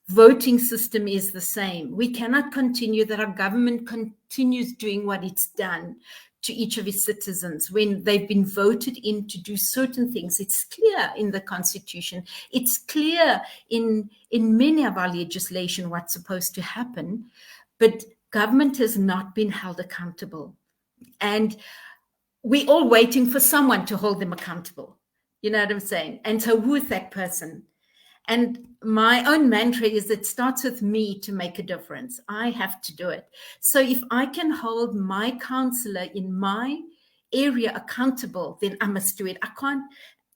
voting system is the same. We cannot continue that our government continues doing what it's done to each of its citizens when they've been voted in to do certain things. It's clear in the Constitution. It's clear in many of our legislation what's supposed to happen, but government has not been held accountable. And we're all waiting for someone to hold them accountable. You know what I'm saying? And so who is that person? And my own mantra is it starts with me to make a difference. I have to do it. So if I can hold my counselor in my area accountable, then I must do it. I can't,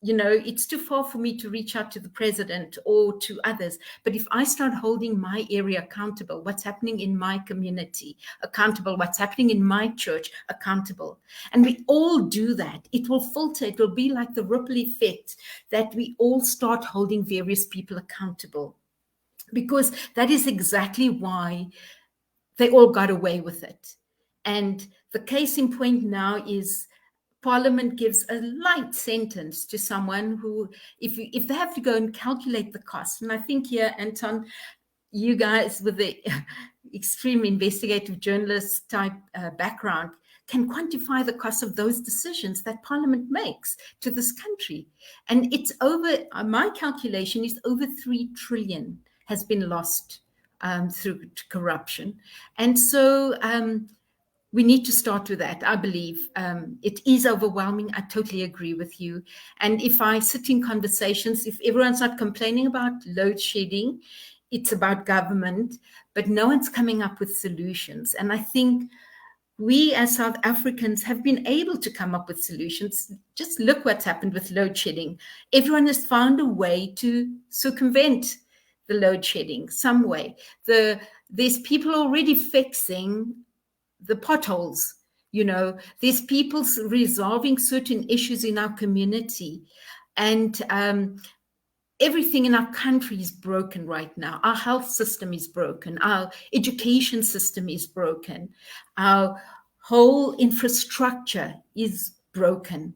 you know, it's too far for me to reach out to the president or to others. But if I start holding my area accountable, what's happening in my community accountable, what's happening in my church accountable, and we all do that, it will filter. It will be like the ripple effect that we all start holding various people accountable, because that is exactly why they all got away with it. And the case in point now is Parliament gives a light sentence to someone who, if they have to go and calculate the cost, and I think here, Anton, you guys with the extreme investigative journalist type background can quantify the cost of those decisions that Parliament makes to this country. And it's over, my calculation is over 3 trillion has been lost through corruption. And so, we need to start with that. I believe it is overwhelming. I totally agree with you. And if I sit in conversations, if everyone's not complaining about load shedding, it's about government, but no one's coming up with solutions. And I think we as South Africans have been able to come up with solutions. Just look what's happened with load shedding. Everyone has found a way to circumvent the load shedding some way. There's people already fixing the potholes, you know, there's people resolving certain issues in our community, and everything in our country is broken right now. Our health system is broken. Our education system is broken. Our whole infrastructure is broken.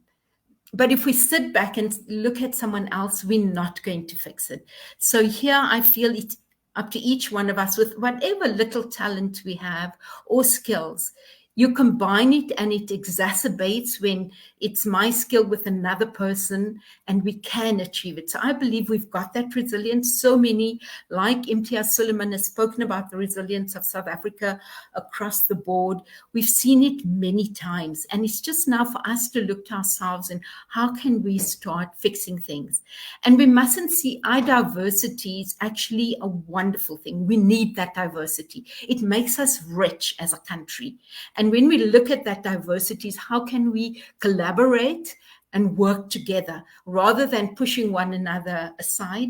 But if we sit back and look at someone else, we're not going to fix it. So here I feel it's up to each one of us with whatever little talent we have or skills. You combine it and it exacerbates when it's my skill with another person, and we can achieve it. So I believe we've got that resilience. So many, like Imtiaz Suleiman, has spoken about the resilience of South Africa across the board. We've seen it many times, and it's just now for us to look to ourselves and how can we start fixing things. And we mustn't see our diversity is actually a wonderful thing. We need that diversity. It makes us rich as a country. And when we look at that diversity, how can we collaborate and work together rather than pushing one another aside?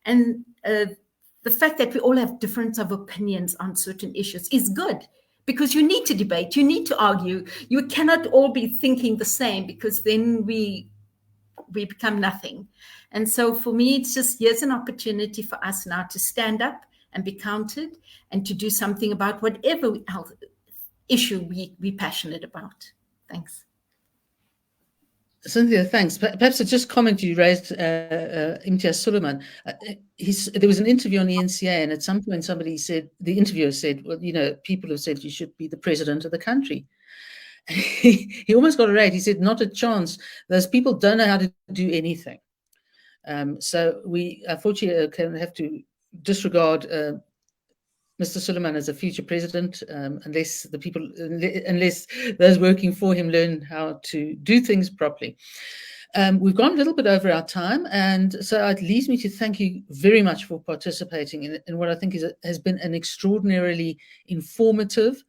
And the fact that we all have difference of opinions on certain issues is good, because you need to debate, you need to argue. You cannot all be thinking the same, because then we become nothing. And so for me, it's just, here's an opportunity for us now to stand up and be counted and to do something about whatever issue we're passionate about. Thanks. Cynthia, thanks. Perhaps a just comment you raised, Imtiaz Suleiman. There was an interview on the NCA, and at some point somebody said, the interviewer said, well, you know, people have said you should be the president of the country. He almost got it right. He said, not a chance. Those people don't know how to do anything. So we unfortunately can have to disregard Mr. Suleiman as a future president, unless those working for him learn how to do things properly. We've gone a little bit over our time, and so it leaves me to thank you very much for participating in what I think has been an extraordinarily informative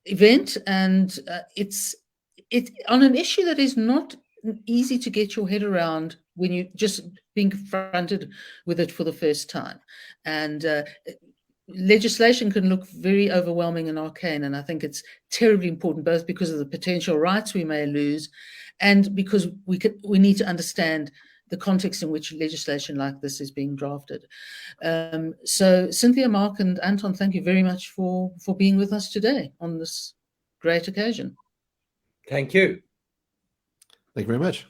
event, and it's on an issue that is not easy to get your head around when you just being confronted with it for the first time. And legislation can look very overwhelming and arcane, and I think it's terribly important, both because of the potential rights we may lose and because we need to understand the context in which legislation like this is being drafted. So Cynthia, Mark, and Anton, thank you very much for being with us today on this great occasion. Thank you. Thank you very much.